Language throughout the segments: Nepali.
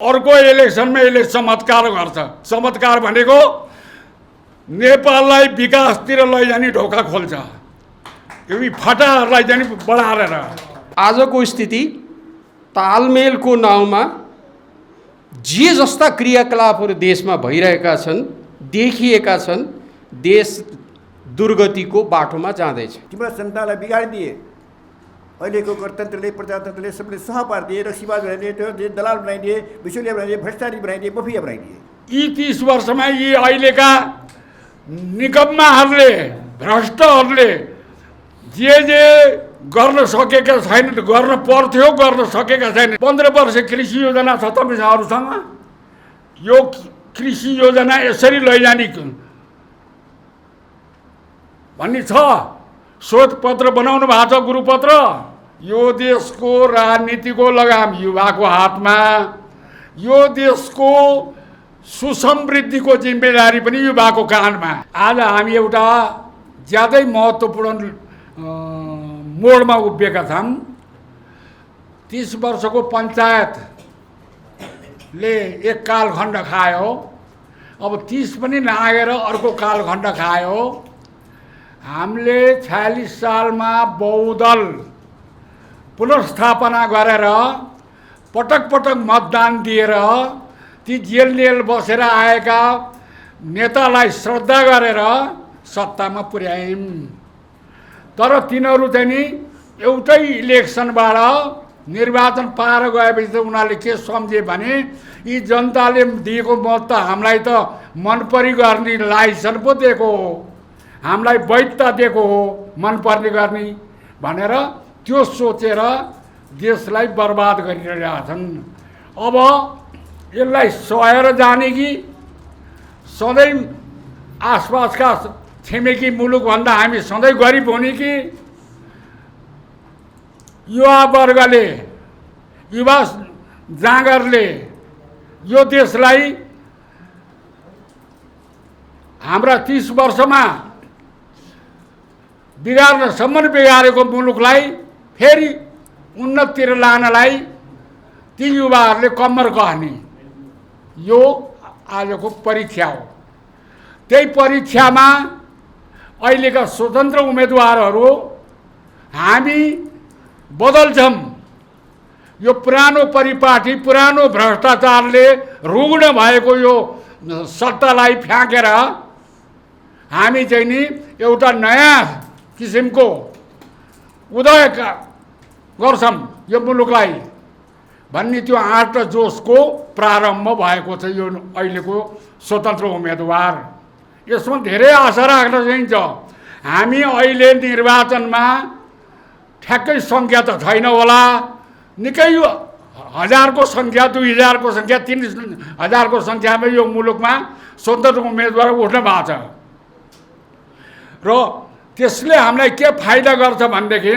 अर्को इलेक्सनमा यसले चमत्कार गर्छ। चमत्कार भनेको नेपाललाई विकासतिर लैजाने ढोका खोल्छ, यो फटाहरूलाई चाहिँ बढाएर। आजको स्थिति तालमेलको नाउँमा जे जस्ता क्रियाकलापहरू देशमा भइरहेका छन्, देखिएका छन्, देश दुर्गतिको बाटोमा जाँदैछ। तिम्रो जनतालाई बिगाडिदिए। अहिलेको गणतन्त्रले, प्रजातन्त्रले सबले सह पारिदिए, रक्सीबाज बनाइदिए, दलाल बनाइदिए, बिचौलिया बनाइदिए, भ्रष्टाचारी बनाइदिए, मफिया बनाइदिए। यी 30 वर्षमा यी अहिलेका निकम्माहरूले, भ्रष्टहरूले जे गर्न सकेका छैन, गर्न पर्थ्यो गर्न सकेका छैन। 15 वर्ष कृषि योजना छ तपाईँहरूसँग। यो कृषि योजना यसरी लैजाने भन्ने छ। शोधपत्र बनाउनु भएको छ, गुरुपत्र। यो देशको राजनीतिको लगाम युवाको हातमा, यो देशको सुसमृद्धिको जिम्मेदारी पनि युवाको काँधमा। आज हामी एउटा ज्यादै महत्त्वपूर्ण मोडमा उभिएका छौँ। 30 वर्षको पञ्चायतले एक कालखण्ड खायो, अब 30 पनि नागेर अर्को कालखण्ड खायो। हामीले 46 सालमा बहुदल पुनर्स्थापना गरेर पटक पटक मतदान दिएर ती जेल बसेर आएका नेतालाई श्रद्धा गरेर सत्तामा पुर्यायौँ। तर तिनीहरू चाहिँ नि एउटै इलेक्सनबाट निर्वाचन पार गएपछि त उनीहरूले के सम्झे भने यी जनताले दिएको मत त हामीलाई त मनपरी गर्ने लाइसेन्स पो दिएको हो, हामीलाई वैधता दिएको हो मनपर्ने गर्ने भनेर त्यो सोचेर देशलाई बर्बाद गरिरहेका छन्। अब यसलाई सहेर जाने कि सधैँ आसपासका छिमेकी मुलुकभन्दा हामी सधैँ गरिब हुने कि युवा वर्गले, युवा जाँगरले यो देशलाई हाम्रा 30 वर्षमा बिगार्नसम्म बिगारेको मुलुकलाई फेरि उन्नतितिर लानलाई ती युवाहरूले कम्मर कहने यो आजको परीक्षा हो। त्यही परीक्षामा अहिलेका स्वतन्त्र उम्मेदवारहरू हामी बदल्छौँ। यो पुरानो परिपाटी, पुरानो भ्रष्टाचारले रुग्ण भएको यो सत्तालाई फ्याँकेर हामी चाहिँ नि एउटा नयाँ किसिमको उदय गर्छौँ यो मुलुकलाई भन्ने त्यो आँट र जोसको प्रारम्भ भएको छ यो अहिलेको स्वतन्त्र उम्मेदवार। यसमा धेरै आशा राख्न चाहिन्छ। हामी अहिले निर्वाचनमा ठ्याक्कै सङ्ख्या त छैन होला, निकै हजारको सङ्ख्या, 2000को सङ्ख्या, 3000को सङ्ख्यामा यो मुलुकमा स्वतन्त्र उम्मेदवार उठ्न भएको छ। र त्यसले हामीलाई के फाइदा गर्छ भनेदेखि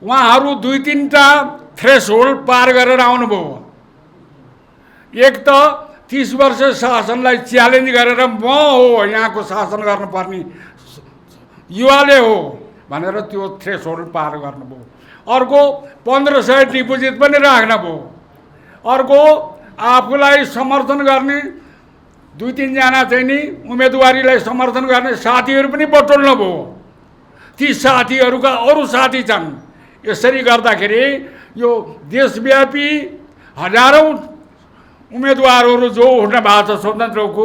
उहाँहरू 2-3टा थ्रेसहोल्ड पार गरेर आउनुभयो। एक त 30 वर्ष शासनलाई च्यालेन्ज गरेर म हो यहाँको शासन गर्नुपर्ने, युवाले हो भनेर त्यो थ्रेसहोल्ड पार गर्नुभयो। अर्को 1500 डिपोजिट पनि राख्नुभयो। अर्को आफूलाई समर्थन गर्ने 2-3 जना चाहिँ नि उम्मेदवारीलाई समर्थन गर्ने साथीहरू पनि बटुल्नु भयो। ती साथीहरूका अरू साथी छन्। यसरी गर्दाखेरि यो देशव्यापी हजारौँ उम्मेदवारहरू जो उठ्न भएको छ स्वतन्त्रको,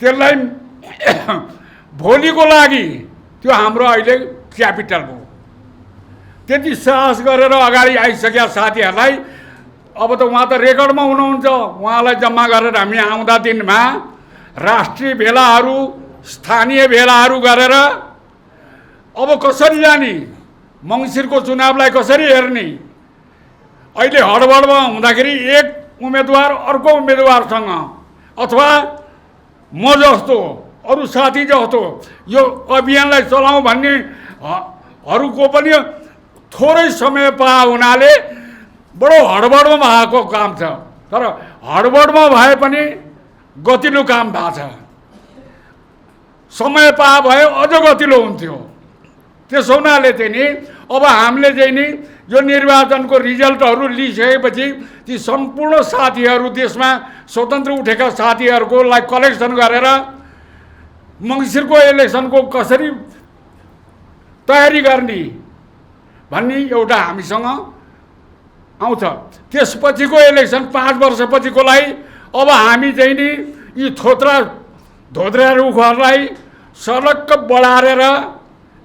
त्यसलाई भोलिको लागि त्यो हाम्रो अहिले क्यापिटल हो। त्यति साहस गरेर अगाडि आइसकेका साथीहरूलाई अब त उहाँ त रेकर्डमा हुनुहुन्छ। उहाँलाई जम्मा गरेर हामी आउँदा दिनमा राष्ट्रिय भेलाहरू, स्थानीय भेलाहरू गरेर अब कसरी जाने, मङ्सिरको चुनावलाई कसरी हेर्ने। अहिले हडबडमा हुँदाखेरि एक उम्मेदवार अर्को उम्मेदवारसँग अथवा म जस्तो अरू साथी जस्तो यो अभियानलाई चलाउँ भन्ने हरूको पनि थोरै समय पाए हुनाले बडो हडबडमा भएको काम छ। तर हडबडमा भए पनि गतिलो काम भएको छ। समय पाए भए अझ गतिलो हुन्थ्यो। त्यसो हुनाले चाहिँ नि अब हामीले चाहिँ नि यो निर्वाचनको रिजल्टहरू लिइसकेपछि ती सम्पूर्ण साथीहरू, देशमा स्वतन्त्र उठेका साथीहरूकोलाई कलेक्सन गरेर मङ्सिरको इलेक्सनको कसरी तयारी गर्ने भन्ने एउटा हामीसँग आउँछ। त्यसपछिको इलेक्सन 5 वर्षपछिकोलाई अब हामी चाहिँ नि यी थोत्रा धोत्रा रुखहरूलाई सडक्क बढारेर,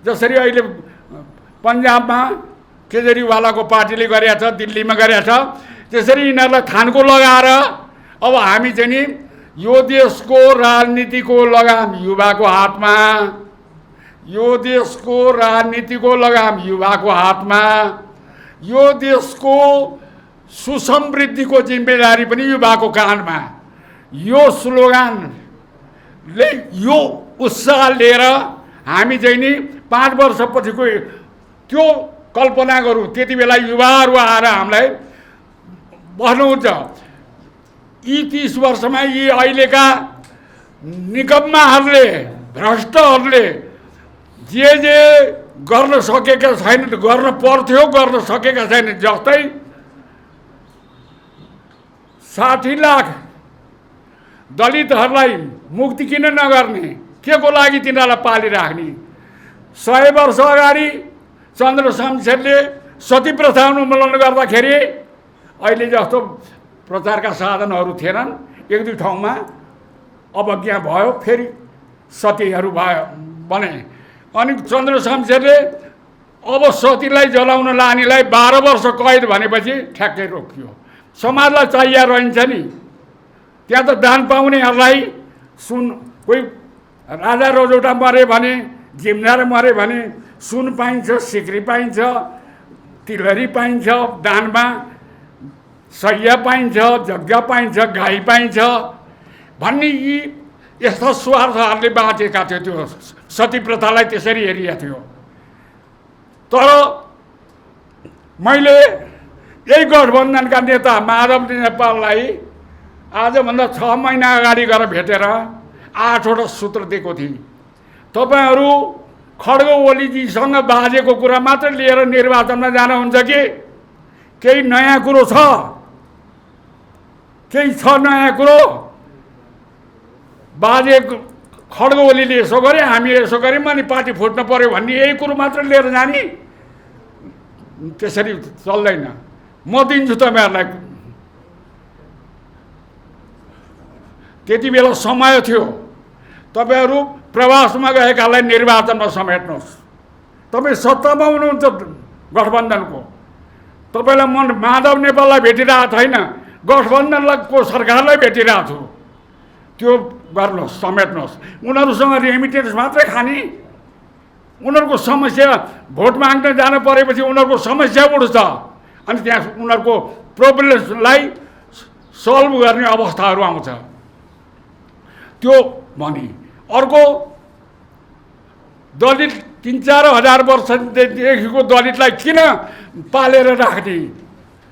जसरी अहिले पन्जाबमा केजरीवालको पार्टीले गरेका छ, दिल्लीमा गरेका छ, त्यसरी यिनीहरूलाई खानको लगाएर अब हामी चाहिँ नि यो देशको राजनीतिको लगाम युवाको हातमा, यो देशको राजनीतिको लगाम युवाको हातमा, यो देशको सुसमृद्धिको जिम्मेदारी पनि युवाको काँधमा। यो स्लोगानले, यो उत्साह लिएर हामी चाहिँ नि 5 वर्षपछिको त्यो कल्पना गरौँ। त्यति बेला युवाहरू आएर हामीलाई भन्नुहुन्छ, यी 30 वर्षमा यी अहिलेका निकम्माहरूले, भ्रष्टहरूले जे गर्न सकेका छैन, गर्न पर्थ्यो गर्न सकेका छैन। जस्तै 60 लाख दलितहरूलाई मुक्ति किन नगर्ने, के को लागि तिनीहरूलाई पालिराख्ने। 100 वर्ष अगाडि चन्द्र शमशेरले सती प्रथा उन्मूलन गर्दाखेरि अहिले जस्तो प्रचारका साधनहरू थिएनन्। 1-2 ठाउँमा अवज्ञा भयो, फेरि सतीहरू भयो भने, अनि चन्द्र शमशेरले अब सतीलाई जलाउन लानेलाई 12 वर्ष कैद भनेपछि ठ्याक्कै रोकियो। समाजलाई चाहिए रहन्छ नि, त्यहाँ त दान पाउनेहरूलाई सुन, कोही राजा रजौटा मरे भने, जिम्दार मरे भने सुन पाइन्छ, सिक्री पाइन्छ, तिलहरी पाइन्छ, दानमा सैया पाइन्छ, जग्गा पाइन्छ, गाई पाइन्छ भन्ने यी यस्ता स्वार्थहरूले बाँचेका थियो। त्यो सती प्रथालाई त्यसरी हेरिएको थियो। तर मैले यही गठबन्धनका नेता माधव नेपाललाई आजभन्दा 6 महिना अगाडि गएर भेटेर 8वटा सूत्र दिएको थिएँ। तपाईँहरू खड्ग ओलीजीसँग बाजेको कुरा मात्र लिएर निर्वाचनमा जानुहुन्छ कि केही नयाँ कुरो छ, केही छ नयाँ कुरो। बाजे खड्ग ओलीले यसो गरे, हामी यसो गऱ्यौँ, अनि पार्टी फुट्न पर्यो भन्ने यही कुरो मात्र लिएर जाने, त्यसरी चल्दैन। म दिन्छु तपाईँहरूलाई। त्यति बेला समय थियो, तपाईँहरू प्रवासमा गएकालाई निर्वाचनमा समेट्नुहोस्। तपाईँ सत्तामा हुनुहुन्छ गठबन्धनको, तपाईँलाई म माधव नेपाललाई भेटिरहेको छैन, गठबन्धनको सरकारलाई भेटिरहेको छु। त्यो गर्नुहोस्, समेट्नुहोस्। उनीहरूसँग रेमिटेन्स मात्रै खाने, उनीहरूको समस्या भोट माग्न जानु परेपछि उनीहरूको समस्या उठ्छ, अनि त्यहाँ उनीहरूको प्रब्लमलाई सल्भ गर्ने अवस्थाहरू आउँछ। त्यो भने अर्को, दलित 3-4 हजार वर्षदेखिको दलितलाई किन पालेर राख्ने,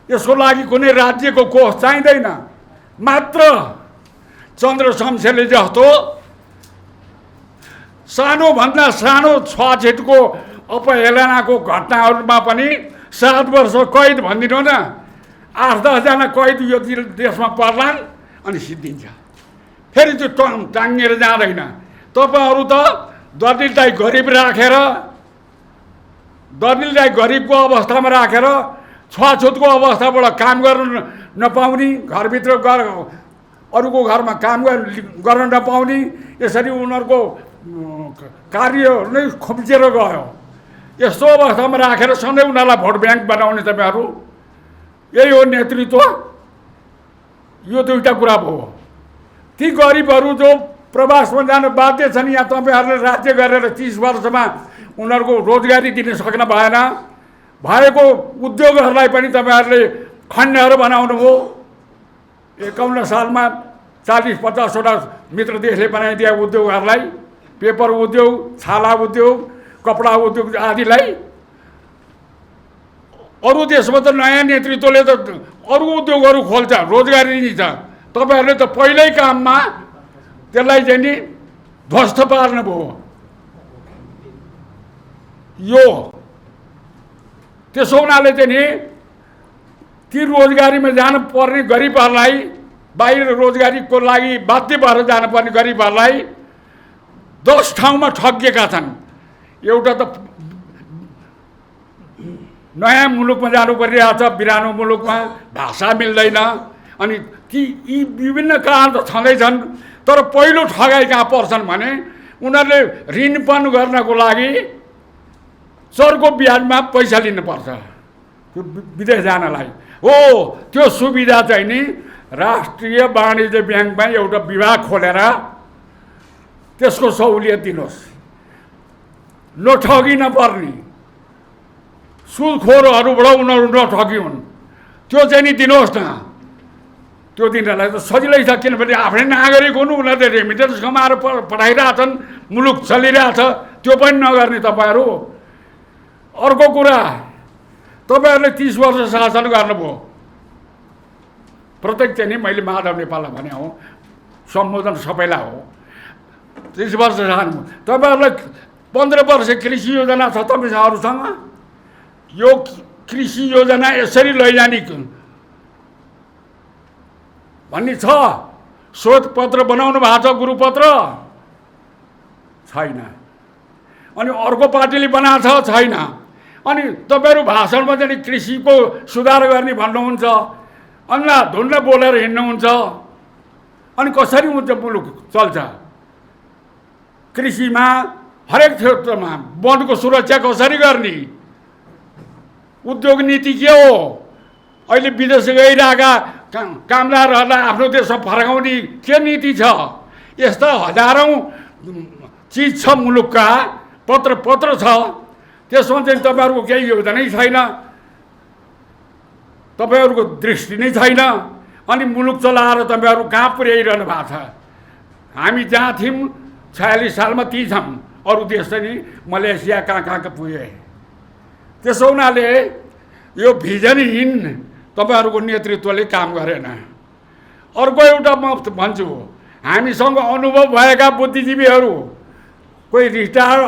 यसको लागि कुनै राज्यको कोष चाहिँदैन। मात्र चन्द्र शमशेरले जस्तो सानोभन्दा सानो छुवाछुतको अपहेलनाको घटनाहरूमा पनि 7 वर्ष कैद भनिदिनु न, 8-10 जना कैद यो देशमा पर्लान् अनि सिद्धिन्छ। फेरि त्यो टाङ्गिएर जाँदैन। तपाईँहरू त दलितलाई गरिब राखेर, दलितलाई गरिबको अवस्थामा राखेर छुवाछुतको अवस्थाबाट काम गर्न नपाउने, घरभित्र गएर अरूको घरमा काम गर्न नपाउने, यसरी उनीहरूको कार्य नै खुम्चिएर गयो। यस्तो अवस्थामा राखेर सधैँ उनीहरूलाई भोट ब्याङ्क बनाउने तपाईँहरू, यही हो नेतृत्व। यो 2टा कुरा भयो। ती गरिबहरू जो प्रवासमा जान बाध्य छन्, यहाँ तपाईँहरूले राज्य गरेर 30 वर्षमा उनीहरूको रोजगारी दिन सक्न भएन। भएको उद्योगहरूलाई पनि तपाईँहरूले खण्डहरू बनाउनु हो। 51 सालमा 40-50वटा मित्र देशले बनाइदिए उद्योगहरूलाई, पेपर उद्योग, छाला उद्योग, कपडा उद्योग आदिलाई। अरू देशमा त नयाँ नेतृत्वले त अरू उद्योगहरू खोल्छ, रोजगारी दिन्छ। तपाईँहरूले त पहिल्यै काममा त्यसलाई चाहिँ नि ध्वस्त पार्नुभयो। यो त्यसो हुनाले चाहिँ नि ती रोजगारीमा जानुपर्ने गरिबहरूलाई, बाहिर रोजगारीको लागि बाध्य भएर जानुपर्ने गरिबहरूलाई 10 ठाउँमा ठगिएका छन्। एउटा त नयाँ मुलुकमा जानु परिरहेछ, बिरानो मुलुकमा भाषा मिल्दैन, अनि ती यी विभिन्न कारण त छँदैछन्। तर पहिलो ठगाइ कहाँ पर्छन् भने उनीहरूले ऋणपन गर्नको लागि चर्को ब्याजमा पैसा लिनुपर्छ त्यो विदेश जानलाई। हो, त्यो सुविधा चाहिँ नि राष्ट्रिय वाणिज्य ब्याङ्कमा एउटा विभाग खोलेर त्यसको सहुलियत दिनुहोस्। नठगी नपर्ने, सुदखोरहरूबाट उनीहरू नठगी हुन्, त्यो चाहिँ नि दिनुहोस् न। त्यो दिनलाई त सजिलै छ, किनभने आफ्नै नागरिक हुनु, उनीहरूले रेमिटेन्स कमाएर पठाइरहेछन्, मुलुक चलिरहेछ। त्यो पनि नगर्ने तपाईँहरू। अर्को कुरा, तपाईँहरूले 30 वर्ष शासन गर्नुभयो। प्रत्येक चाहिँ नि मैले माधव नेपाललाई भने हो, सम्बोधन सबैलाई हो। 30 वर्ष शासन तपाईँहरूलाई 15 वर्ष कृषि योजना छ तपाईँहरूसँग। यो कृषि योजना यसरी लैजाने भन्ने छ। शोधपत्र बनाउनु भएको छ, गुरुपत्र छैन। अनि अर्को पार्टीले बनाएको छ, छैन। अनि तपाईँहरू भाषणमा चाहिँ कृषिको सुधार गर्ने भन्नुहुन्छ, अन्धाधुन्द बोलेर हिँड्नुहुन्छ। अनि कसरी हुन्छ मुलुक चल्छ? कृषिमा हरेक क्षेत्रमा वनको सुरक्षा कसरी गर्ने? उद्योग नीति के हो? अहिले विदेश गइरहेका कामदारहरूलाई आफ्नो देशमा फर्काउने के नीति छ? यस्ता हजारौँ चिज छ मुलुकका, पत्र छ। त्यसमा चाहिँ तपाईँहरूको केही योजनै छैन, तपाईँहरूको दृष्टि नै छैन। अनि मुलुक चलाएर तपाईँहरू कहाँ पुर्याइरहनु भएको छ? हामी जहाँ थियौँ 46 सालमा ती छौँ। अरू देश चाहिँ मलेसिया कहाँ पुगे। त्यसो हुनाले यो भिजनहीन तपाईँहरूको नेतृत्वले काम गरेन। अर्को एउटा म भन्छु, हामीसँग अनुभव भएका बुद्धिजीवीहरू, कोही रिटायर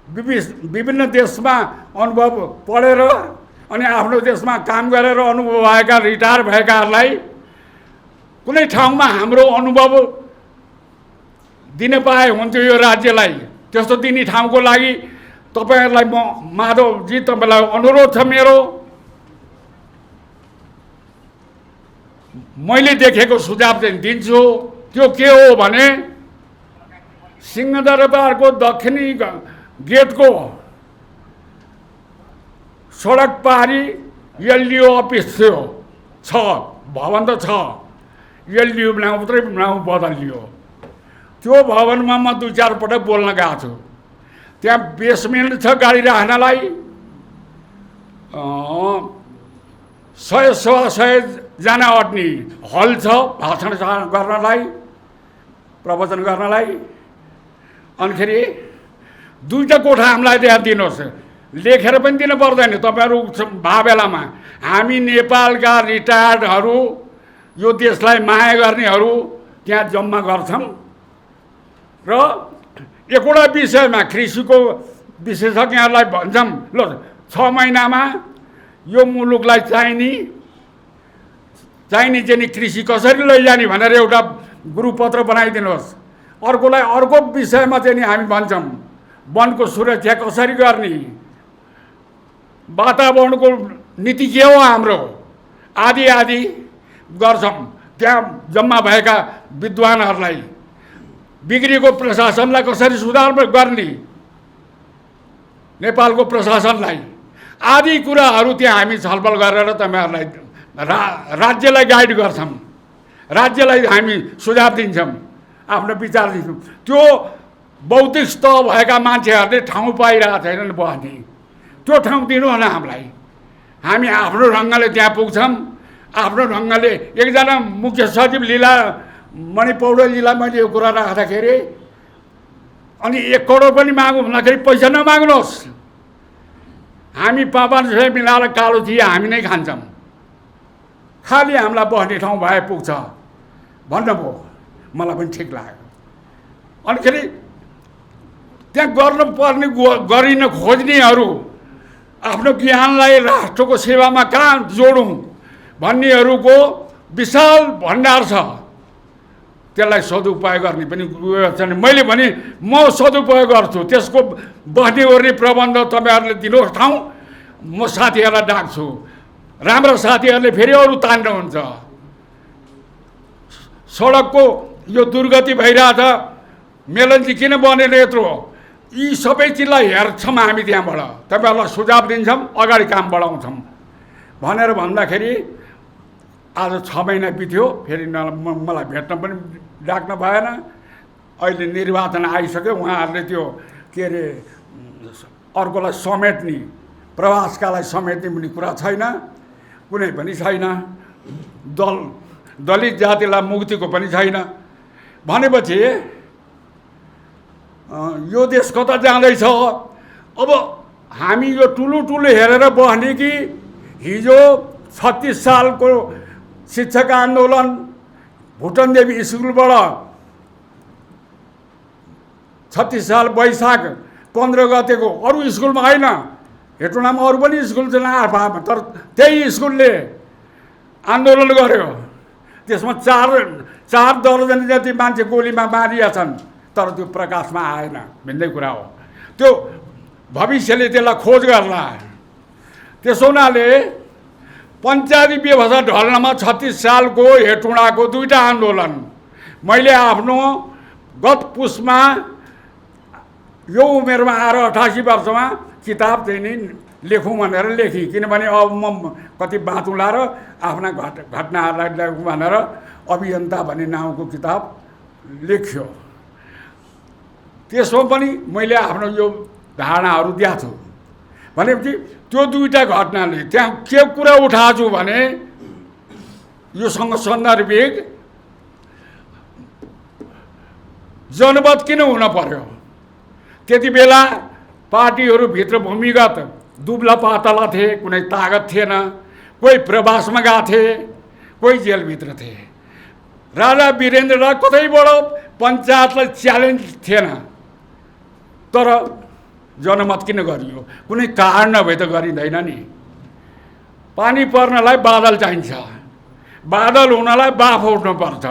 विभिन्न देशमा अनुभव पढेर अनि आफ्नो देशमा काम गरेर अनुभव भएका रिटायर भएकाहरूलाई कुनै ठाउँमा हाम्रो अनुभव दिन पाए हुन्थ्यो यो राज्यलाई। त्यस्तो दिने ठाउँको लागि तपाईँहरूलाई म माधवजी तपाईँलाई अनुरोध छ मेरो। मैले देखेको सुझाव चाहिँ दिन्छु। त्यो के हो भने सिंहदरबारको दक्षिणी गेटको सडक पारी एलडिओ अफिस थियो, छ भवन त छ। एलडिओ मात्रै नाउँ बदलियो। त्यो भवनमा म 2-4 पटक बोल्न गएको छु। त्यहाँ बेसमेन्ट छ गाडी राख्नलाई, 100-125 जना अट्ने हल छ भाषण गर्नलाई, प्रवचन गर्नलाई। अनिखेरि 2टा कोठा हामीलाई त्यहाँ दिनुहोस्। लेखेर पनि दिनु पर्दैन, तपाईँहरू भए बेलामा हामी नेपालका रिटायर्डहरू, यो देशलाई माया गर्नेहरू त्यहाँ जम्मा गर्छौँ र एकवटा विषयमा कृषिको विशेषज्ञहरूलाई भन्छौँ, ल 6 महिनामा यो मुलुकलाई चाहिने चाहिँ नि कृषि कसरी लैजाने भनेर एउटा गुरुपत्र बनाइदिनुहोस्। अर्कोलाई अर्को विषयमा चाहिँ नि हामी भन्छौँ वनको सुरक्षा कसरी गर्ने, वातावरणको नीति के हो हाम्रो, आदि आदि गर्छौँ। त्यहाँ जम्मा भएका विद्वानहरूलाई बिग्रेको प्रशासनलाई कसरी सुधार गर्ने, नेपालको प्रशासनलाई आदि कुराहरू त्यहाँ हामी छलफल गरेर तपाईँहरूलाई राज्यलाई गाइड गर्छौँ, राज्यलाई हामी सुझाव दिन्छौँ, आफ्नो विचार दिन्छौँ। त्यो बौद्धिक स्तर भएका मान्छेहरूले ठाउँ पाइरहेको छैनन् बस्ने। त्यो ठाउँ दिनुहोस् न हामीलाई। हामी आफ्नो ढङ्गले त्यहाँ पुग्छौँ। आफ्नो ढङ्गले एकजना मुख्य सचिव लीलामणि पौडेलजीलाई मैले यो कुरा राख्दाखेरि अनि 1 करोड पनि मागौँ भन्दाखेरि पैसा नमाग्नुहोस्, हामी 500 मिलाएर कालो चिया हामी नै खान्छौँ, खालि हामीलाई बस्ने ठाउँ भए पुग्छ भन्नुभयो। मलाई पनि ठिक लाग्यो। अनिखेरि त्यहाँ गर्नुपर्ने गरिन खोज्नेहरू आफ्नो ज्ञानलाई राष्ट्रको सेवामा कहाँ जोडौँ भन्नेहरूको विशाल भण्डार छ। त्यसलाई सदुपयोग गर्ने पनि छ। मैले भने म सदुपयोग गर्छु, त्यसको बस्ने ओर्ने प्रबन्ध तपाईँहरूले दिनुहोस् ठाउँ, म साथीहरूलाई डाक्छु। राम्रा साथीहरूले फेरि अरू तान्नुहुन्छ। सडकको यो दुर्गति भइरहेछ, मेलन्ची किन बनेन यत्रो, यी सबै चिजलाई हेर्छौँ हामी त्यहाँबाट, तपाईँहरूलाई सुझाव दिन्छौँ, अगाडि काम बढाउँछौँ भनेर भन्दाखेरि आज 6 महिना बित्यो, फेरि मलाई भेट्न पनि डाक्न भएन। अहिले निर्वाचन आइसक्यो, उहाँहरूले त्यो के अरे अर्कोलाई समेट्ने, प्रवासकालाई समेट्ने भन्ने कुरा छैन, कुनै पनि छैन। दलित जातिलाई मुक्तिको पनि छैन भनेपछि यो देश कता जाँदैछ? अब हामी यो ठुलो हेरेर बस्ने कि हिजो 36 सालको शिक्षक आन्दोलन भुटन देवी स्कुलबाट 36 साल वैशाख 15 गतेको अरू स्कुलमा होइन, हेटौँडामा अरू पनि स्कुल छन् आफआमा, तर त्यही स्कुलले आन्दोलन गर्यो। त्यसमा चार दर्जन जति मान्छे गोलीमा मारिया छन्, तर त्यो प्रकाशमा आएन भन्दै कुरा हो। त्यो भविष्यले त्यसलाई खोज गर्ला। त्यसो हुनाले पञ्चायती व्यवस्था ढल्नमा 36 सालको हेटौँडाको 2टा आन्दोलन मैले आफ्नो गत पुसमा यो उमेरमा आएर 88 वर्षमा किताब चाहिँ नि लेखौँ भनेर लेखेँ। किनभने अब म कति बाँचुला र आफ्ना घटनाहरूलाई भनेर अभियन्ता भन्ने नाउँको किताब लेख्यो। त्यसमा पनि मैले आफ्नो यो धारणाहरू दिएको छु। भनेपछि त्यो 2टा घटनाले त्यहाँ के कुरा उठाएको छु भने योसँग सन्दर्भिक जनमत किन हुन पर्यो? त्यति बेला पार्टीहरूभित्र भूमिगत दुब्ला पातला थिए, कुनै तागत थिएन, कोही प्रवासमा गएको थिए, कोही जेलभित्र थिए। राजा वीरेन्द्रलाई कतैबाट पञ्चायतलाई च्यालेन्ज थिएन, तर जनमत किन गरियो? कुनै कारण नभए त गरिँदैन नि। पानी पर्नलाई बादल चाहिन्छ, बादल हुनलाई बाफ उठ्नुपर्छ,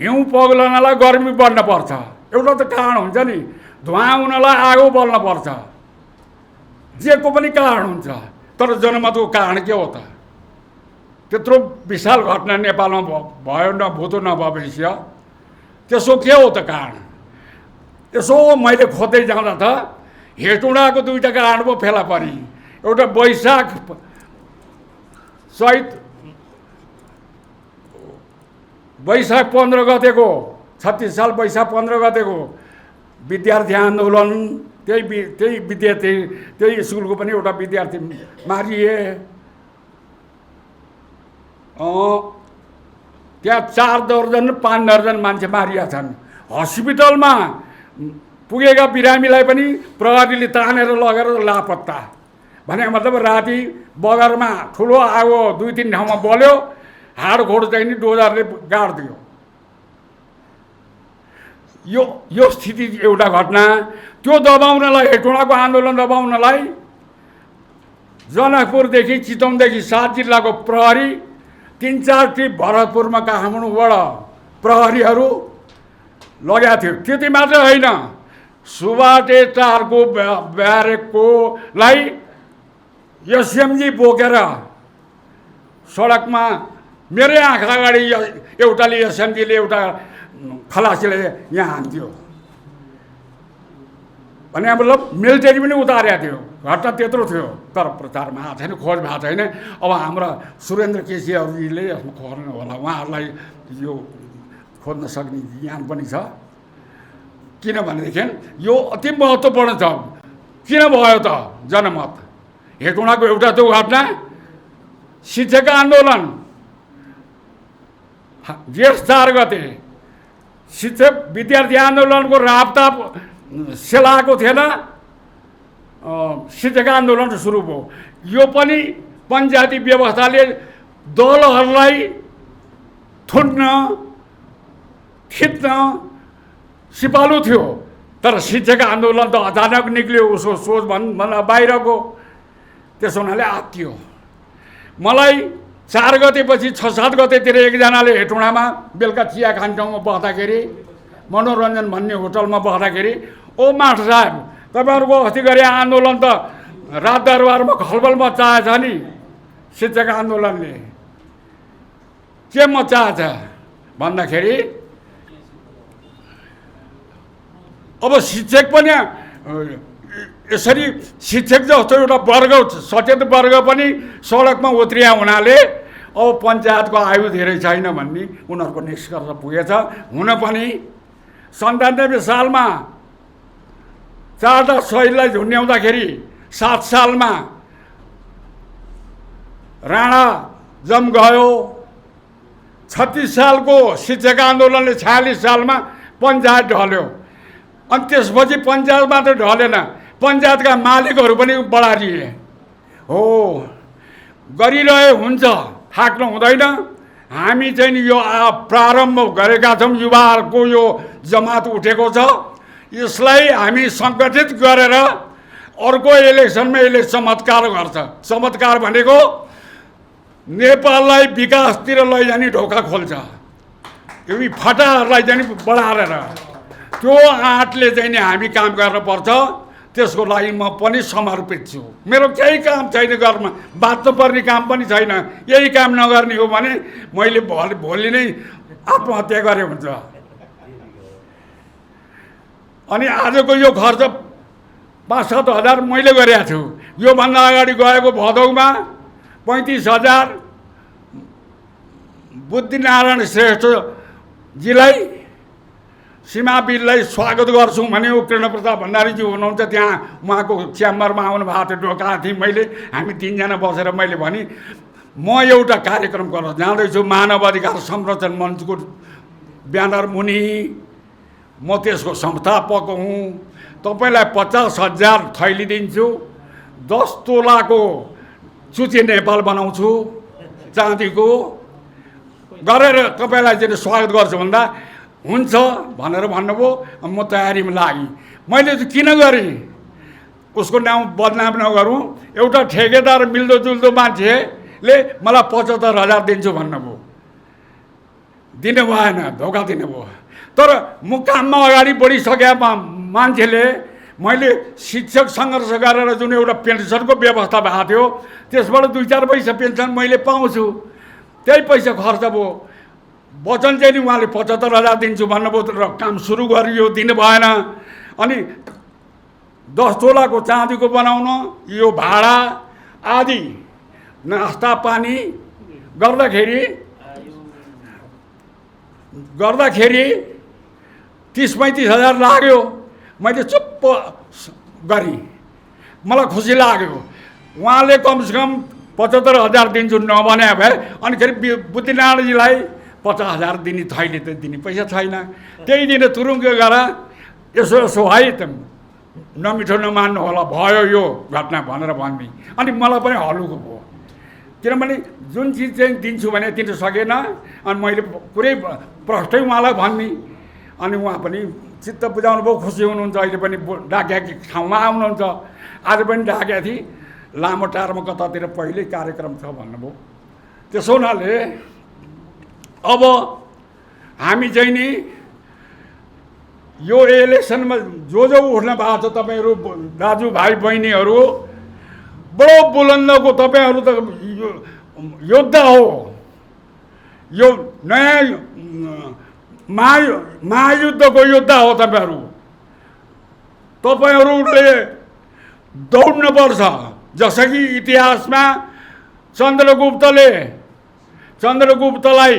हिउँ पग्लनलाई गर्मी बढ्न पर्छ, एउटा त कारण हुन्छ नि। धुवा हुनलाई आगो बल्न पर्छ, जेको पनि कारण हुन्छ। तर जनमतको कारण के हो त? त्यत्रो विशाल घटना नेपालमा भयो न भूतो न भविष्य, त्यसो के हो त कारण? यसो मैले खोज्दै जाँदा त हेटौँडाको 2टा कारण पो फेला परी। एउटा वैशाख 15 गतेको 36 साल वैशाख 15 गतेको विद्यार्थी आन्दोलन, त्यही स्कुलको पनि एउटा विद्यार्थी मारिए। त्यहाँ 4 दर्जन 5 दर्जन मान्छे मारिया छन्। हस्पिटलमा पुगेका बिरामीलाई पनि प्रहरीले तानेर लगेर लापत्ता। भने मतलब राति बगरमा ठुलो आगो 2-3 ठाउँमा बल्यो, हाडखोड चाहिँ नि डोजरले गाडिदियो। यो स्थिति एउटा घटना। त्यो दबाउनलाई, हेटौँडाको आन्दोलन दबाउनलाई जनकपुरदेखि चितवनदेखि 7 जिल्लाको प्रहरी, 3-4 टिप भरतपुरमा काठमाडौँबाट प्रहरीहरू लगाएको थियो। त्यति मात्रै होइन, सुबाटे 4को ब्यारेककोलाई एसएमजी बोकेर सडकमा मेरै आँखा अगाडि एउटाले एसएमजीले एउटा खलासीले यहाँ हान्थ्यो। भने मतलब मिलिटरी पनि उतारेको थियो। घटना त्यत्रो थियो, तर प्रचारमा आएको छैन, खोज भएको छैन। अब हाम्रा सुरेन्द्र केसीहरूले यसमा खोज्नु होला, उहाँहरूलाई यो खोज्न सक्ने ज्ञान पनि छ। किनभनेदेखि यो अति महत्त्वपूर्ण छ। किन भयो त जनमत? हेटौँडाको एउटा त्यो घटना, शिक्षक आन्दोलन जेठ 4 गते शिक्षक विद्यार्थी आन्दोलनको राब्ता सेलाएको थिएन, शिक्षक आन्दोलन सुरु भयो। यो पनि पञ्चायती व्यवस्थाले दलहरूलाई थुन्न खिच्न सिपालु थियो। तर शिक्षक आन्दोलन त अचानक निक्ल्यो, उसको सोच भन्दा बाहिरको। त्यसो हुनाले आत्तियो। मलाई 4 गतेपछि 6-7 गतेतिर एकजनाले हेटौँडामा बेलुका चिया खाने ठाउँमा बस्दाखेरि, मनोरञ्जन भन्ने होटलमा बस्दाखेरि, ओ माठ साहब, तपाईँहरूको अस्ति गरे आन्दोलन त राजदरबारमा खलबल मचाएछ नि शिक्षक आन्दोलनले। के मचाएछ भन्दाखेरि अब शिक्षक पनि यसरी शिक्षक जस्तो एउटा वर्ग, सचेत वर्ग पनि सडकमा उत्रिया हुनाले अब पञ्चायतको आयु धेरै छैन भन्ने उनीहरूको निष्कर्ष पुगेछ। हुन पनि 97 सालमा 4 शहीदलाई झुन्ड्याउँदाखेरि 7 सालमा राणा जम गयो। 36 सालको शिक्षक आन्दोलनले 46 सालमा पञ्चायत ढल्यो। अनि त्यसपछि पञ्चायत मात्र ढलेन, पञ्चायतका मालिकहरू पनि बढारिए। हो, गरिरहे हुन्छ, थाक्नु हुँदैन। हामी चाहिँ यो प्रारम्भ गरेका छौँ, युवाहरूको यो जमात उठेको छ, यसलाई हामी सङ्गठित गरेर अर्को इलेक्सनमा यसले चमत्कार गर्छ। चमत्कार भनेको नेपाललाई विकासतिर लैजाने ढोका खोल्छ, यो फटाहरूलाई चाहिँ बढाएर। त्यो आँटले चाहिँ नि हामी काम गर्नुपर्छ। त्यसको लागि म पनि समर्पित छु। मेरो केही काम छैन, गर्न बाँच्नुपर्ने काम पनि छैन। यही काम नगर्ने हो भने मैले भोलि नै आत्महत्या गरे हुन्छ। अनि आजको यो खर्च 5-7 हजार मैले गरेको छु। योभन्दा अगाडि गएको भदौमा 35,000 बुद्धिनारायण श्रेष्ठजीलाई, सीमा बिललाई स्वागत गर्छौँ भने किरण प्रताप भण्डारीजी हुनुहुन्छ त्यहाँ, उहाँको च्याम्बरमा आउनु भएको थियो, ढोका थिएँ मैले। हामी 3 जना बसेर मैले भने म एउटा कार्यक्रम गर्न जाँदैछु मानव अधिकार संरक्षण मञ्चको ब्यानर मुनि, म त्यसको संस्थापक हुँ। तपाईँलाई 50,000 थैली दिन्छु, 10 तोलाको चुचे नेपाल बनाउँछु चाँदीको, गरेर तपाईँलाई चाहिँ स्वागत गर्छु भन्दा हुन्छ भनेर भन्नुभयो। म तयारीमा लागेँ। मैले चाहिँ किन गरेँ, उसको नाम बदनाम नगरौँ। एउटा ठेकेदार मिल्दोजुल्दो मान्छेले मलाई 75,000 दिन्छु भन्नुभयो, दिनु भएन, धोका दिनुभयो। तर म काममा अगाडि बढिसकेका मान्छेले मैले शिक्षक सङ्घर्ष गरेर जुन एउटा पेन्सनको व्यवस्था भएको थियो, त्यसबाट 2-4 पैसा पेन्सन मैले पाउँछु। त्यही पैसा खर्च भयो। वचन चाहिँ नि उहाँले 75,000 दिन्छु भन्नुभयो, र काम सुरु गरियो, दिनु भएन। अनि 10 तोलाको चाँदीको बनाउन, यो भाडा आदि नास्ता पानी गर्दाखेरि 30-35 हजार लाग्यो। मैले चुप्प गरेँ, मलाई खुसी लाग्यो। उहाँले कमसेकम 75,000 दिन्छु नभने भए, अनि फेरि बुद्धिनारायणजीलाई 50,000 दिने थैली त दिने पैसा छैन। त्यही दिन तुरुङ्ग गएर यसो है त नमिठो नमान्नु होला, भयो यो घटना भनेर भन्ने। अनि मलाई पनि हल्लुको भयो, किनभने जुन चिज चाहिँ दिन्छु भने दिनु सकेन। अनि मैले पुरै प्रष्टै उहाँलाई भन्ने। अनि उहाँ पनि चित्त बुझाउनु भयो, खुसी हुनुहुन्छ। अहिले पनि डाकेको ठाउँमा आउनुहुन्छ। आज पनि डाकेको थिएँ, लामो टारमा कतातिर पहिल्यै कार्यक्रम छ भन्नुभयो। त्यसो हुनाले अब हामी चाहिँ नि यो इलेक्सनमा जो उठ्न भएको छ, तपाईँहरू दाजुभाइ बहिनीहरू, बडो बुलन्दको तपाईँहरू त योद्धा हो। यो नयाँ महायुद्धको योद्धा हो तपाईँहरू। तपाईँहरूले दौड्नुपर्छ। जसै कि इतिहासमा चन्द्रगुप्तलाई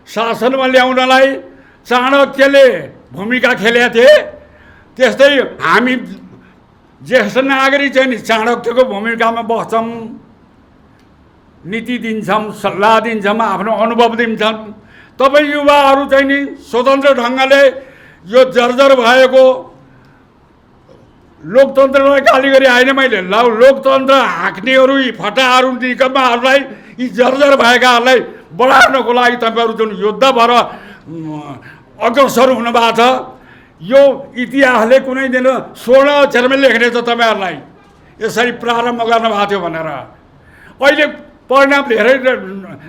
शासनमा ल्याउनलाई चाणक्यले भूमिका खेलेका थिए, त्यस्तै हामी ज्येष्ठ नागरिक चाहिँ नि चाणक्यको भूमिकामा बस्छौँ, नीति दिन्छौँ, सल्लाह दिन्छौँ, आफ्नो अनुभव दिन्छौँ। तपाईँ युवाहरू चाहिँ नि स्वतन्त्र ढङ्गले यो जर्जर भएको लोकतन्त्रलाई गाली गरे होइन मैले। लोकतन्त्र हाँक्नेहरू, यी फटाहरू, निकम्माहरूलाई, यी जर्जर भएकाहरूलाई बढाउनको लागि तपाईँहरू जुन योद्धा भएर अग्रसर हुनुभएको छ, यो इतिहासले कुनै दिन स्वर्ण अक्षरमै लेख्ने छ तपाईँहरूलाई यसरी प्रारम्भ गर्न भएको थियो भनेर। अहिले परिणाम धेरै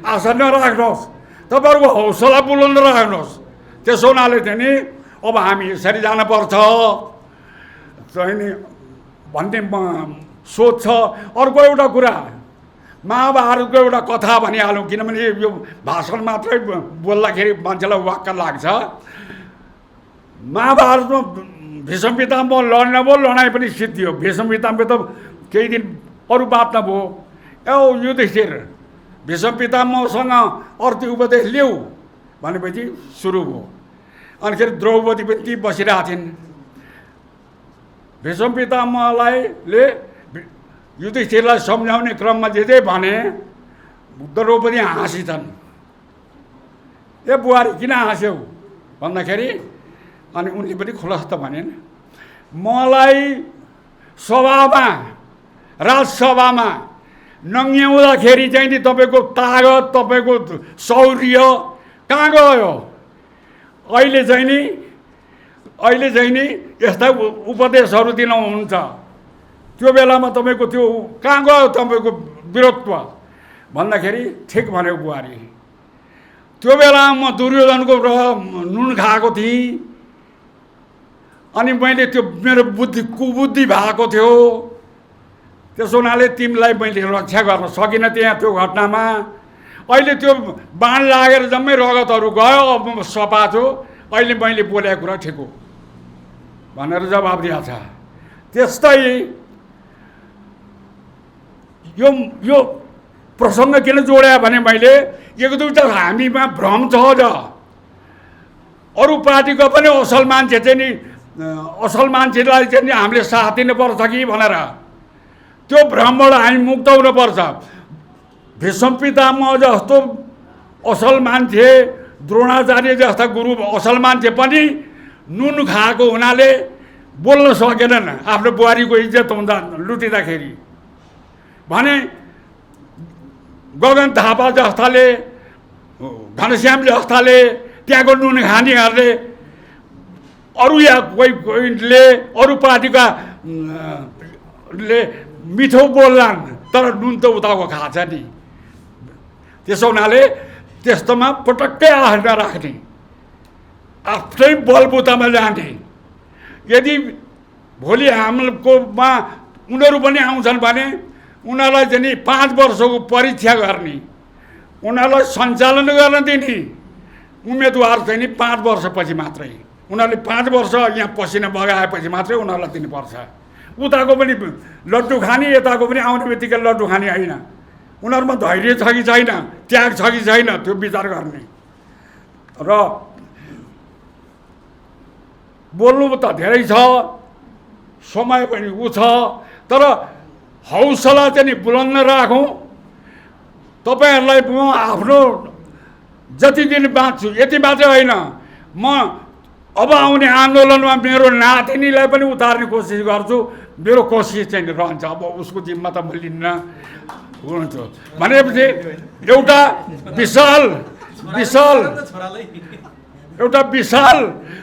आशा नराख्नुहोस्, तपाईँहरूको हौसला बुलन्द राख्नुहोस्। त्यसो हुनाले चाहिँ नि अब हामी यसरी जानुपर्छ चाहिँ नि भन्ने सोच छ। अर्को एउटा कुरा, महाभारतको एउटा कथा भनिहालौँ, किनभने यो भाषण मात्रै बोल्दाखेरि मान्छेलाई वाक्क लाग्छ। महाभारतमा भीष्म पितामह लड्न भयो, लडाइँ पनि सिद्धियो। भीष्म पितामह त केही दिन अरू बात नभयो, युधिष्ठिर भीष्म पितामहसँग अर्थी उपदेश ल्याऊ भनेपछि सुरु भयो। अनिखेरि द्रौपदी पनि ती बसिरहेको थिइन्। भीष्म पितामहले युधिष्ठिरलाई सम्झाउने क्रममा जे भने द्रौपदी हाँसिछन्। ए बुहारी किन हाँस्यौ भन्दाखेरि अनि उनले पनि खुलस्त भनेन, मलाई सभामा राजसभामा नङ्ग्याउँदाखेरि चाहिँ नि तपाईँको तागत, तपाईँको शौर्य कहाँ गयो? अहिले चाहिँ नि यस्ता उपदेशहरू दिनुहुन्छ, त्यो बेलामा तपाईँको त्यो कहाँ गयो तपाईँको वीरत्व भन्दाखेरि ठिक भनेको बुहारी। त्यो बेलामा म दुर्योधनको नुन खाएको थिएँ, अनि मैले त्यो मेरो कुबुद्धि भएको थियो। त्यसो हुनाले तिमीलाई मैले रक्षा गर्न सकिनँ त्यहाँ त्यो घटनामा। अहिले त्यो बाण लागेर जम्मै रगतहरू गयो, अब म सफा छु, अहिले मैले बोलेको कुरा ठिक हो भनेर जवाब दिएको छ। त्यस्तै यो प्रसङ्ग किन जोड्या भने मैले एक दुईवटा हामीमा भ्रम छ अझ। अरू पार्टीको पनि असल मान्छे चाहिँ नि असल मान्छेलाई चाहिँ हामीले साथ दिनुपर्छ कि भनेर त्यो भ्रमबाट हामी मुक्त हुनुपर्छ। भीष्म पितामह जस्तो असल मान्छे, द्रोणाचार्य जस्ता गुरु असल मान्छे पनि नुन खाएको हुनाले बोल्न सकेनन् आफ्नो बुहारीको इज्जत हुँदा लुटिँदाखेरि। भने गगन थापा जस्ताले, घनश्याम जस्ताले, त्यहाँको नुन खानेहरूले, अरू या कोहीले अरू पार्टीका ले मिठो बोल्लान् तर नुन त उताको खान्छ नि। त्यसो हुनाले त्यस्तोमा पटक्कै आश नराख्ने, आफ्नै बलबुतामा जाने। यदि भोलि हामीकोमा उनीहरू पनि आउँछन् भने उनीहरूलाई चाहिँ नि 5 वर्षको परीक्षा गर्ने, उनीहरूलाई सञ्चालन गर्न दिने उम्मेदवार चाहिँ नि 5 वर्षपछि मात्रै, उनीहरूले 5 वर्ष यहाँ पसिना बगाएपछि मात्रै उनीहरूलाई दिनुपर्छ। उताको पनि लड्डु खाने, यताको पनि आउने बित्तिकै लड्डु खाने होइन। उनीहरूमा धैर्य छ कि छैन, त्याग छ कि छैन, त्यो विचार गर्ने। र बोल्नु त धेरै छ, समय पनि छ, तर हौसला चाहिँ नि बुलन्द राखौँ। तपाईँहरूलाई म आफ्नो जति दिन बाँच्छु यति मात्रै होइन, म अब आउने आन्दोलनमा मेरो नातिनीलाई पनि उतार्ने कोसिस गर्छु। मेरो कोसिस चाहिँ रहन्छ। अब उसको जिम्मा त म लिन्न हुन्छ भनेपछि एउटा विशाल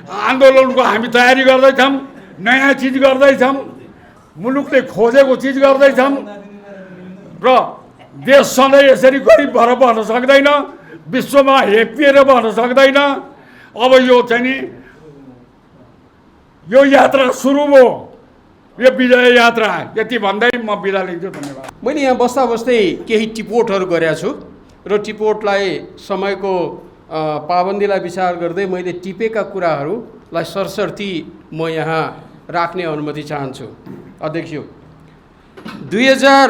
आन्दोलनको हामी तयारी गर्दैछौँ। नयाँ चिज गर्दैछौँ, मुलुकले खोजेको चिज गर्दैछौँ। र देश सधैँ यसरी गरिब भएर बस्न सक्दैन, विश्वमा हेपिएर बस्न सक्दैन। अब यो चाहिँ नि यो यात्रा सुरु भयो, यो विजय यात्रा। यति भन्दै म बिदा लिन्छु। धन्यवाद। मैले यहाँ बस्दा बस्दै केही टिपोटहरू गरेको छु र टिपोटलाई समयको पाबन्दीलाई विचार गर्दै मैले टिपेका कुराहरूलाई सरसर्ती म यहाँ राख्ने अनुमति चाहन्छु। अध्यक्ष, 2000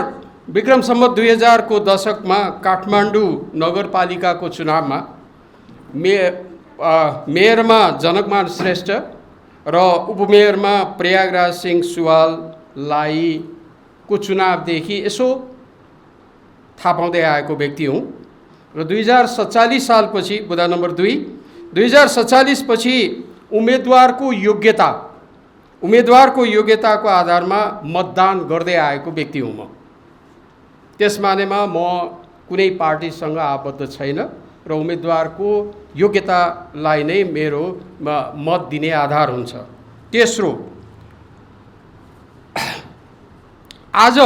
विक्रम सम्वत 2000 को दशकमा काठमाडौँ नगरपालिकाको चुनावमा मेयरमा जनकमान श्रेष्ठ र उपमेयरमा प्रयागराज सिंह सुवाललाई को चुनावदेखि यसो थाहा पाउँदै आएको व्यक्ति हुँ। र 2047 सालपछि बुँदा नम्बर 2 2047 पछि उम्मेदवारको योग्यताको आधारमा मतदान गर्दै आएको व्यक्ति हुँ म। त्यस मानेमा म कुनै पार्टीसँग आबद्ध छैन र उम्मेदवारको योग्यतालाई नै मेरो मत दिने आधार हुन्छ। तेस्रो, आज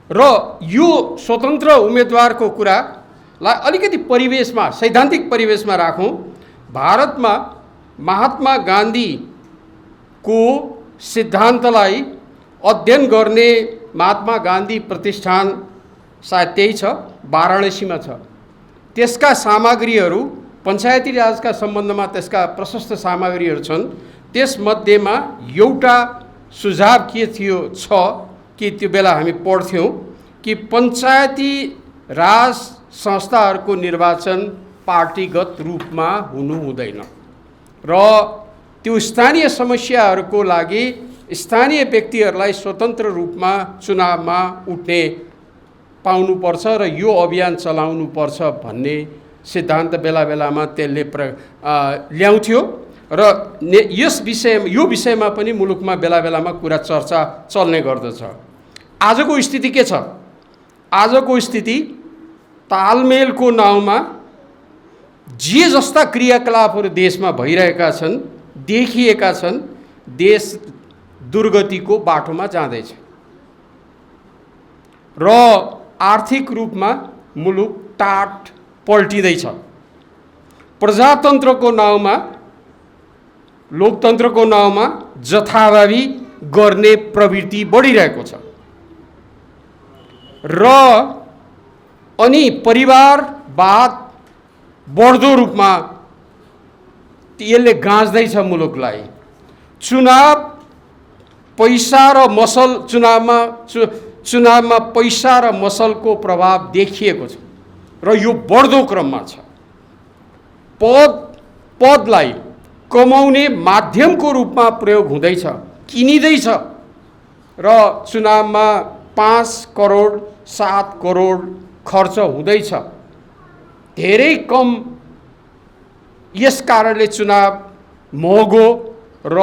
र यो स्वतन्त्र उम्मेदवारको कुरालाई अलिकति परिवेशमा, सैद्धान्तिक परिवेशमा राखौँ। भारतमा महात्मा गान्धीको सिद्धान्तलाई अध्ययन गर्ने महात्मा गान्धी प्रतिष्ठान सायद त्यही छ, वाराणसीमा छ। त्यसका सामग्रीहरू, पञ्चायती राजका सम्बन्धमा त्यसका प्रशस्त सामग्रीहरू छन्। त्यसमध्येमा एउटा सुझाव के थियो छ कि त्यो बेला हामी पढ्थ्यौँ कि पञ्चायती राज संस्थाहरूको निर्वाचन पार्टीगत रूपमा हुनु हुँदैन र त्यो स्थानीय समस्याहरूको लागि स्थानीय व्यक्तिहरूलाई स्वतन्त्र रूपमा चुनावमा उठ्ने पाउनुपर्छ र यो अभियान चलाउनुपर्छ भन्ने सिद्धान्त बेला बेलामा त्यसले ल्याउँथ्यो र यो विषयमा पनि मुलुकमा बेला बेलामा कुरा चर्चा चल्ने गर्दछ। आजको स्थिति के छ? आजको स्थिति तालमेलको नाउँमा जे जस्ता क्रियाकलापहरू देशमा भइरहेका छन्, देखिएका छन्, देश दुर्गतिको बाटोमा जाँदैछ र आर्थिक रूपमा मुलुक टाट पल्टिँदैछ। प्रजातन्त्रको नाउँमा, लोकतन्त्रको नाउँमा जथाभावी गर्ने प्रवृत्ति बढिरहेको छ र अनि परिवारवाद बढ्दो रूपमा यसले गाँच्दैछ मुलुकलाई। चुनाव पैसा र मसल, चुनावमा पैसा र मसलको प्रभाव देखिएको छ र यो बढ्दो क्रममा छ। पदलाई कमाउने माध्यमको रूपमा प्रयोग हुँदैछ, किनिँदैछ र चुनावमा 5 करोड 7 करोड खर्च हुँदैछ। धेरै कम, यस कारणले चुनाव महँगो र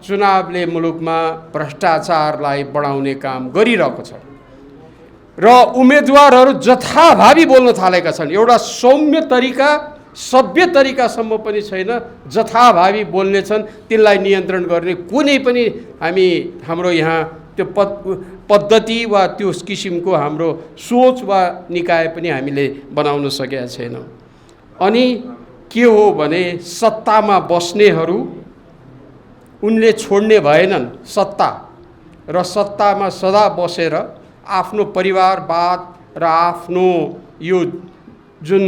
चुनावले मुलुकमा भ्रष्टाचारलाई बढाउने काम गरिरहेको छ र उम्मेदवारहरू जथाभावी बोल्न थालेका छन्। एउटा सौम्य तरिका, सभ्य तरिकासम्म पनि छैन, जथाभावी बोल्ने छन्। तिनलाई नियन्त्रण गर्ने कुनै पनि हाम्रो यहाँ त्यो पद्धति वा त्यो किसिमको हाम्रो सोच वा निकाय पनि हामीले बनाउन सकेका छैनौँ। अनि के हो भने सत्तामा बस्नेहरू उनले छोड्ने भएनन् सत्ता, र सत्तामा सदा बसेर आफ्नो परिवारवाद र आफ्नो यो जुन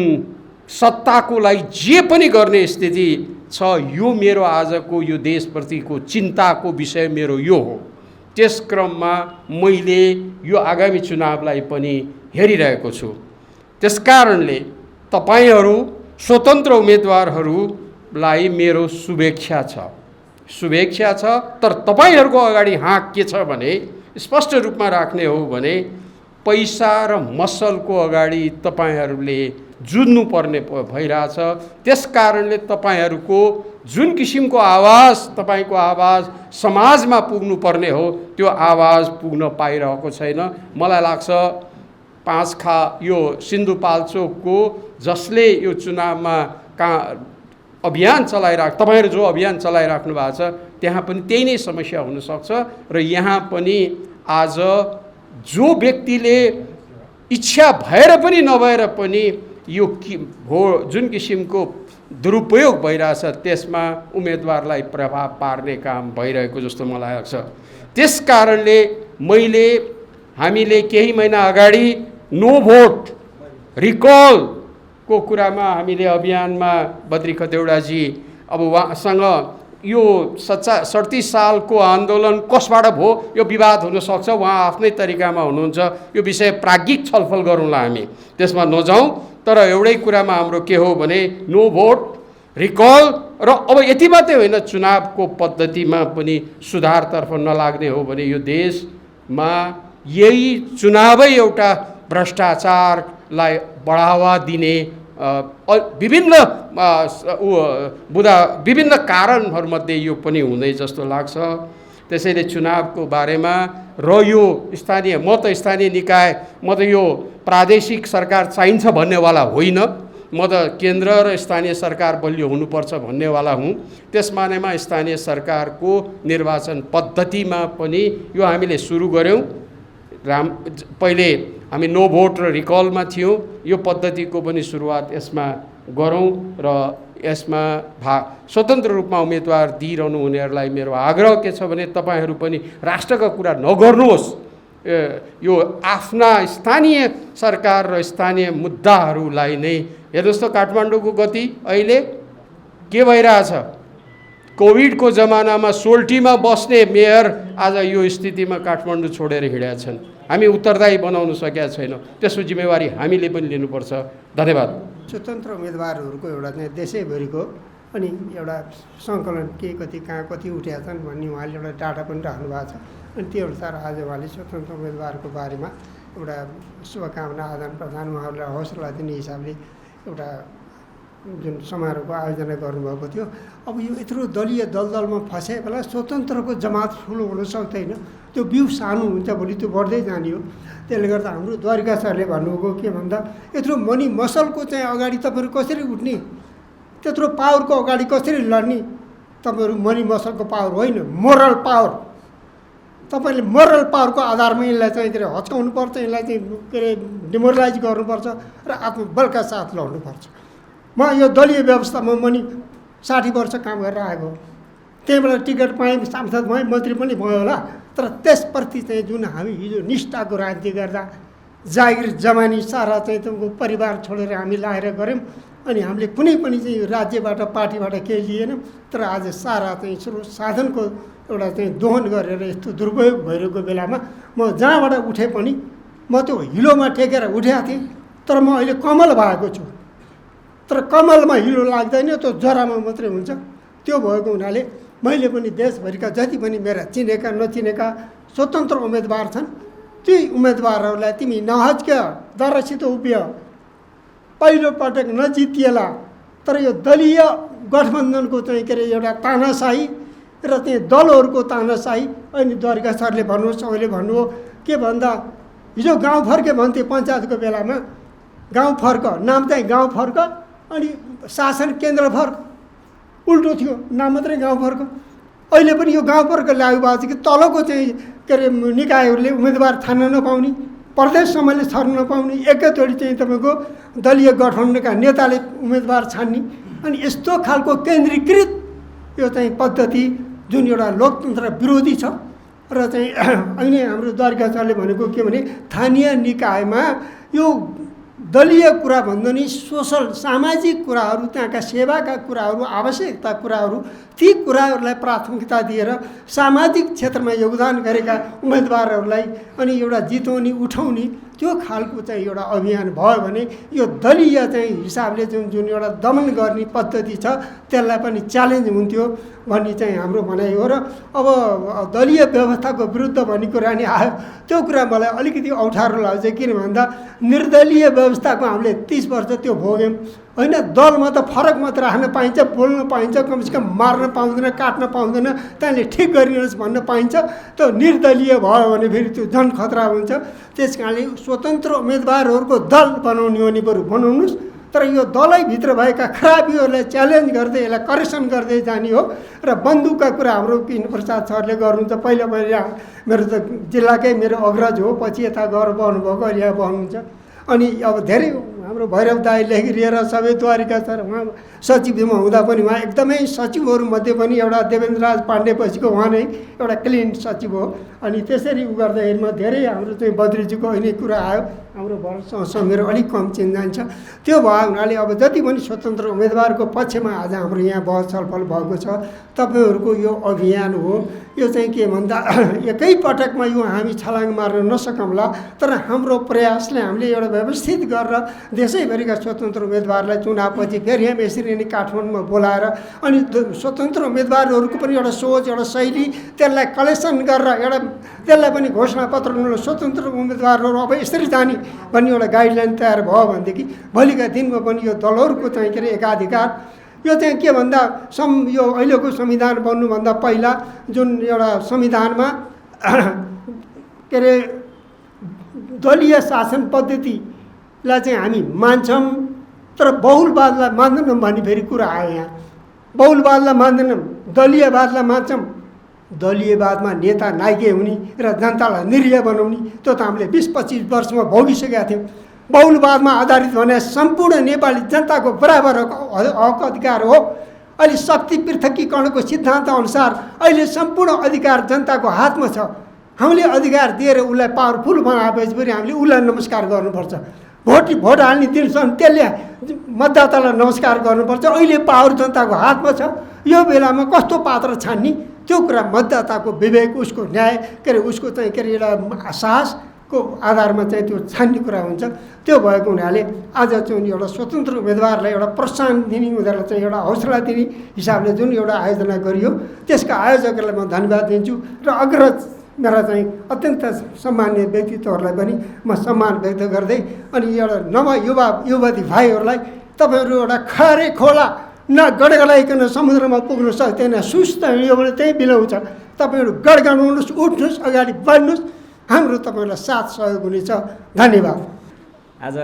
सत्ताको लागि जे पनि गर्ने स्थिति छ, यो मेरो आजको यो देशप्रतिको चिन्ताको विषय मेरो यो हो। त्यस क्रममा मैले यो आगामी चुनावलाई पनि हेरिरहेको छु। त्यसकारणले तपाईहरू स्वतन्त्र उम्मेदवारहरूलाई मेरो शुभेच्छा छ। तर तपाईहरूको अगाडि हाँक के छ भने स्पष्ट रूपमा राख्ने हो भने पैसा र मसलको अगाडि तपाईहरूले जुझ्नु पर्ने भइरहेछ। त्यसकारणले तपाईहरूको जुन किसिमको आवाज, तपाईको आवाज समाजमा पुग्नु पर्ने हो, त्यो आवाज पुग्न पाइरहेको छैन। मलाई लाग्छ यो सिन्धुपाल्चोकको जसले यो चुनावमा अभियान तपाईहरू जो अभियान चलाइराख्नु भएको छ, त्यहाँ पनि त्यही नै समस्या हुनसक्छ र यहाँ पनि आज जो व्यक्तिले इच्छा भएर पनि नभएर पनि यो जुन किसिमको दुरुपयोग भइरहेछ, त्यसमा उम्मेदवारलाई प्रभाव पार्ने काम भइरहेको जस्तो मलाई लाग्छ। त्यस कारणले हामीले केही महिना अगाडि नो भोट रिकलको कुरामा हामीले अभियानमा बद्री खतिवडाजी अब उहाँसँग यो 37 सालको आन्दोलन कसबाट भयो यो विवाद हुनसक्छ, उहाँ आफ्नै तरिकामा हुनुहुन्छ। यो विषय प्राज्ञिक छलफल गरौँला, हामी त्यसमा नजाउँ। तर एउटै कुरामा हाम्रो के हो भने नो भोट रिकल र अब यति मात्रै होइन, चुनावको पद्धतिमा पनि सुधारतर्फ नलाग्ने हो भने यो देशमा यही चुनावै एउटा भ्रष्टाचारलाई बढावा दिने विभिन्न कारणहरूमध्ये यो पनि हुँदै जस्तो लाग्छ। त्यसैले चुनावको बारेमा र यो स्थानीय निकाय, म त यो प्रादेशिक सरकार चाहिन्छ भन्नेवाला होइन, म त केन्द्र र स्थानीय सरकार बलियो हुनुपर्छ भन्नेवाला हुँ। त्यस मानेमा स्थानीय सरकारको निर्वाचन पद्धतिमा पनि यो हामीले सुरु गऱ्यौँ। पहिले हामी नो भोट र रिकलमा थियौँ। यो पद्धतिको पनि सुरुवात यसमा गरौँ र यसमा स्वतन्त्र रूपमा उम्मेदवार दिइरहनु हुनेहरूलाई मेरो आग्रह के छ भने तपाईँहरू पनि राष्ट्रका कुरा नगर्नुहोस्। यो आफ्ना स्थानीय सरकार र स्थानीय मुद्दाहरूलाई नै हेर्नुहोस् त काठमाडौँको गति अहिले के भइरहेछ। कोभिडको जमानामा सोल्टीमा बस्ने मेयर आज यो स्थितिमा काठमाडौँ छोडेर हिँडेका छन्। हामी उत्तरदायी बनाउन सकेका छैनौँ। त्यसको जिम्मेवारी हामीले पनि लिनुपर्छ। धन्यवाद। स्वतन्त्र उम्मेदवारहरूको एउटा चाहिँ देशैभरिको अनि एउटा सङ्कलन के कति कहाँ कति उठेका छन् भन्ने उहाँले एउटा डाटा पनि राख्नु भएको छ। अनि त्यो अनुसार आज उहाँले स्वतन्त्र उम्मेदवारको बारेमा एउटा शुभकामना आदान प्रदान उहाँहरूलाई हौसला दिने हिसाबले एउटा जुन समारोहको आयोजना गर्नुभएको थियो। अब यो यत्रो दलीय दलदलमा फसे बेला स्वतन्त्रको जमात ठुलो हुन सक्दैन। त्यो बिउ सानो हुन्छ, भोलि त्यो बढ्दै जाने हो। त्यसले गर्दा हाम्रो द्वारिका सरले भन्नुभएको के भन्दा यत्रो मनी मसलको चाहिँ अगाडि तपाईँहरू कसरी उठ्ने, त्यत्रो पावरको अगाडि कसरी लड्ने। तपाईँहरू मनी मसलको पावर होइन, मोरल पावर। तपाईँले मोरल पावरको आधारमा यसलाई चाहिँ के अरे हच्काउनु पर्छ, यसलाई चाहिँ के अरे डिमोरलाइज गर्नुपर्छ र आत्मबलका साथ लड्नुपर्छ। म यो दलीय व्यवस्थामा पनि 60 वर्ष काम गरेर आएको। त्यहीँबाट टिकट पाएँ, सांसद भएँ, मन्त्री पनि भयो होला। तर त्यसप्रति चाहिँ जुन हामी हिजो निष्ठाको राजनीति गर्दा जागिर जमानी सारा चाहिँ तपाईँको परिवार छोडेर हामी लाएर गऱ्यौँ। अनि हामीले कुनै पनि चाहिँ राज्यबाट पार्टीबाट केही लिएनौँ। तर आज सारा चाहिँ स्रोत साधनको एउटा चाहिँ दोहन गरेर यस्तो दुरुपयोग भइरहेको बेलामा म जहाँबाट उठे पनि म त्यो हिलोमा टेकेर उठेको थिएँ। तर म अहिले कमल भएको छु। तर कमलमा हिलो लाग्दैन, त्यो जरामा मात्रै हुन्छ। त्यो भएको हुनाले मैले पनि देशभरिका जति पनि मेरा चिनेका नचिनेका स्वतन्त्र उम्मेदवार छन् ती उम्मेदवारहरूलाई तिमी नहच्क, दरसित उभिय, पहिलो पटक नजितिएला। तर यो दलीय गठबन्धनको चाहिँ के अरे एउटा तानाशाही र चाहिँ दलहरूको तानाशाही। अनि द्वारिका सरले भन्नुहोस्, अहिले भन्नुभयो के भन्दा हिजो गाउँ फर्के भन्थे पञ्चायतको बेलामा। गाउँ फर्क नाम चाहिँ गाउँ फर्क अनि शासन केन्द्र फर्क उल्टो थियो, नाम मात्रै गाउँ फर्क। अहिले पनि यो गाउँ फर्क लागु भएको छ कि तलको चाहिँ के अरे निकायहरूले उम्मेदवार छान्न नपाउने, प्रदेशसम्मले छर्न नपाउने, एकैचोटि चाहिँ तपाईँको दलीय गठबन्धनका नेताले उम्मेदवार छान्ने। अनि यस्तो खालको केन्द्रीकृत यो चाहिँ पद्धति जुन एउटा लोकतन्त्र विरोधी छ। र चाहिँ अहिले हाम्रो द्वारिका सरले भनेको के भने स्थानीय निकायमा यो दलीय कुरा भन्दा नि सोसल सामाजिक कुराहरू, त्यहाँका सेवाका कुराहरू, आवश्यकता कुराहरू, ती कुराहरूलाई प्राथमिकता दिएर सामाजिक क्षेत्रमा योगदान गरेका उम्मेदवारहरूलाई अनि एउटा जिताउने उठाउने त्यो खालको चाहिँ एउटा अभियान भयो भने यो दलीय चाहिँ हिसाबले जुन एउटा दमन गर्ने पद्धति छ त्यसलाई पनि च्यालेन्ज हुन्थ्यो भन्ने चाहिँ हाम्रो भनाइ हो। र अब दलीय व्यवस्थाको विरुद्ध भन्ने कुरा नि आयो, त्यो कुरा मलाई अलिकति अप्ठ्यारो लाग्छ। किन भन्दा निर्दलीय व्यवस्थाको हामीले 30 वर्ष त्यो भोग्यौँ होइन। दलमा त फरक मात्र राख्न पाइन्छ, बोल्न पाइन्छ, कमसेकम मार्न पाउँदैन, काट्न पाउँदैन, त्यहाँले ठिक गरिनुहोस् भन्न पाइन्छ। त्यो निर्दलीय भयो भने फेरि त्यो झन् खतरा हुन्छ। त्यस कारणले स्वतन्त्र उम्मेदवारहरूको दल बनाउने हो नि बरु बनाउनुहोस्। तर यो दलैभित्र भएका खराबीहरूलाई च्यालेन्ज गर्दै यसलाई करेक्सन गर्दै जाने हो। र बन्दुकका कुरा हाम्रो पिन प्रसाद सरले गर्नुहुन्छ। पहिला मेरो त जिल्लाकै मेरो अग्रज हो, पछि यता गएर बस्नुभएको, अहिले यहाँ बस्नुहुन्छ। अनि अब धेरै हाम्रो भैरव दाई लेखिएर सबै द्वारिका सर उहाँ सचिवमा हुँदा पनि उहाँ एकदमै सचिवहरूमध्ये पनि एउटा देवेन्द्र राज पाण्डे पछिको उहाँ नै एउटा क्लिन सचिव हो। अनि त्यसरी उ गर्दाखेरिमा धेरै हाम्रो चाहिँ बद्रीजीको अहिले कुरा आयो, हाम्रो भरतसँग मेरो अलिक कम चिन्जान छ। त्यो भयो हुनाले अब जति पनि स्वतन्त्र उम्मेदवारको पक्षमा आज हाम्रो यहाँ बहस छलफल भएको छ। तपाईँहरूको यो अभियान हो, यो चाहिँ के भन्दा एकै पटकमा यो हामी छलाङ मार्न नसकौँला। तर हाम्रो प्रयासले हामीले एउटा व्यवस्थित गरेर देशैभरिका स्वतन्त्र उम्मेदवारलाई चुनावपछि फेरि हामी यसरी नै काठमाडौँमा बोलाएर अनि स्वतन्त्र उम्मेदवारहरूको पनि एउटा सोच, एउटा शैली, त्यसलाई कलेक्सन गरेर एउटा त्यसलाई पनि घोषणापत्र स्वतन्त्र उम्मेदवारहरू अब यसरी जाने भन्ने एउटा गाइडलाइन तयार भयो भनेदेखि भोलिका दिनमा पनि यो दलहरूको चाहिँ के अरे एकाधिकार यो चाहिँ के भन्दा यो अहिलेको संविधान बन्नुभन्दा पहिला जुन एउटा संविधानमा के अरे दलीय शासन पद्धतिलाई चाहिँ हामी मान्छौँ, तर बहुलवादलाई मान्दैनौँ भने फेरि कुरा आयो यहाँ। बहुलवादलाई मान्दैनौँ, दलीयवादलाई मान्छौँ। दलीयवादमा नेता नाइके हुने र जनतालाई निरीह बनाउने त्यो त हामीले 20-25 वर्षमा भोगिसकेका थियौँ। बहुलवादमा आधारित भने सम्पूर्ण नेपाली जनताको बराबर हक अधिकार हो। अहिले शक्ति पृथकीकरणको सिद्धान्त अनुसार अहिले सम्पूर्ण अधिकार जनताको हातमा छ। हामीले अधिकार दिएर उसलाई पावरफुल बनाएपछि पनि हामीले उसलाई नमस्कार गर्नुपर्छ। भोट हाल्ने दिनसम्म त्यसले मतदातालाई नमस्कार गर्नुपर्छ। अहिले पावर जनताको हातमा छ। यो बेलामा कस्तो पात्र छान्ने त्यो कुरा मतदाताको विवेक, उसको न्याय, के अरे उसको चाहिँ के अरे एउटा साहसको आधारमा चाहिँ त्यो छान्ने कुरा हुन्छ। त्यो भएको हुनाले आज चाहिँ एउटा स्वतन्त्र उम्मेदवारलाई एउटा प्रोत्साहन दिने, उनीहरूलाई चाहिँ एउटा हौसला दिने हिसाबले जुन एउटा आयोजना गरियो त्यसका आयोजकहरूलाई म धन्यवाद दिन्छु र अग्रज मेरा चाहिँ अत्यन्त सम्मान्य व्यक्तित्वहरूलाई पनि म सम्मान व्यक्त गर्दै अनि एउटा युवा युवती भाइहरूलाई तपाईँहरू एउटा खारे खोला न गडगडाइकन समुद्रमा पुग्न सक्दैन, सुस्त हिँड्यो भने त्यहीँ बिलाउँछ। तपाईँहरू गडगडाउनुहोस्, उठ्नुहोस्, अगाडि बढ्नुहोस्, हाम्रो तपाईँहरूलाई साथ सहयोग हुनेछ। धन्यवाद। आज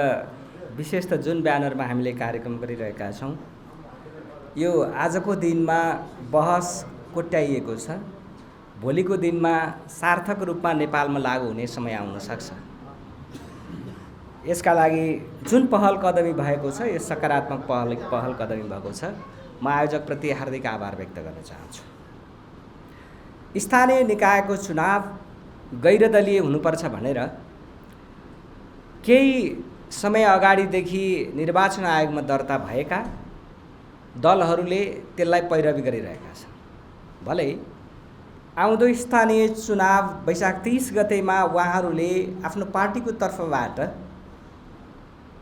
विशेष त जुन ब्यानरमा हामीले कार्यक्रम गरिरहेका छौँ, यो आजको दिनमा बहस कोट्याइएको छ। भोलिको दिनमा सार्थक रूपमा नेपालमा लागू हुने समय आउन सक्छ। यसका लागि जुन पहल कदमी भएको छ, यो सकारात्मक पहल कदमी भएको छ। म आयोजकप्रति हार्दिक आभार व्यक्त गर्न चाहन्छु। स्थानीय निकायको चुनाव गैरदलीय हुनुपर्छ भनेर केही समय अगाडिदेखि निर्वाचन आयोगमा दर्ता भएका दलहरूले त्यसलाई पैरवी गरिरहेका छन्। भलै आउँदो स्थानीय चुनाव वैशाख 30 गतेमा उहाँहरूले आफ्नो पार्टीको तर्फबाट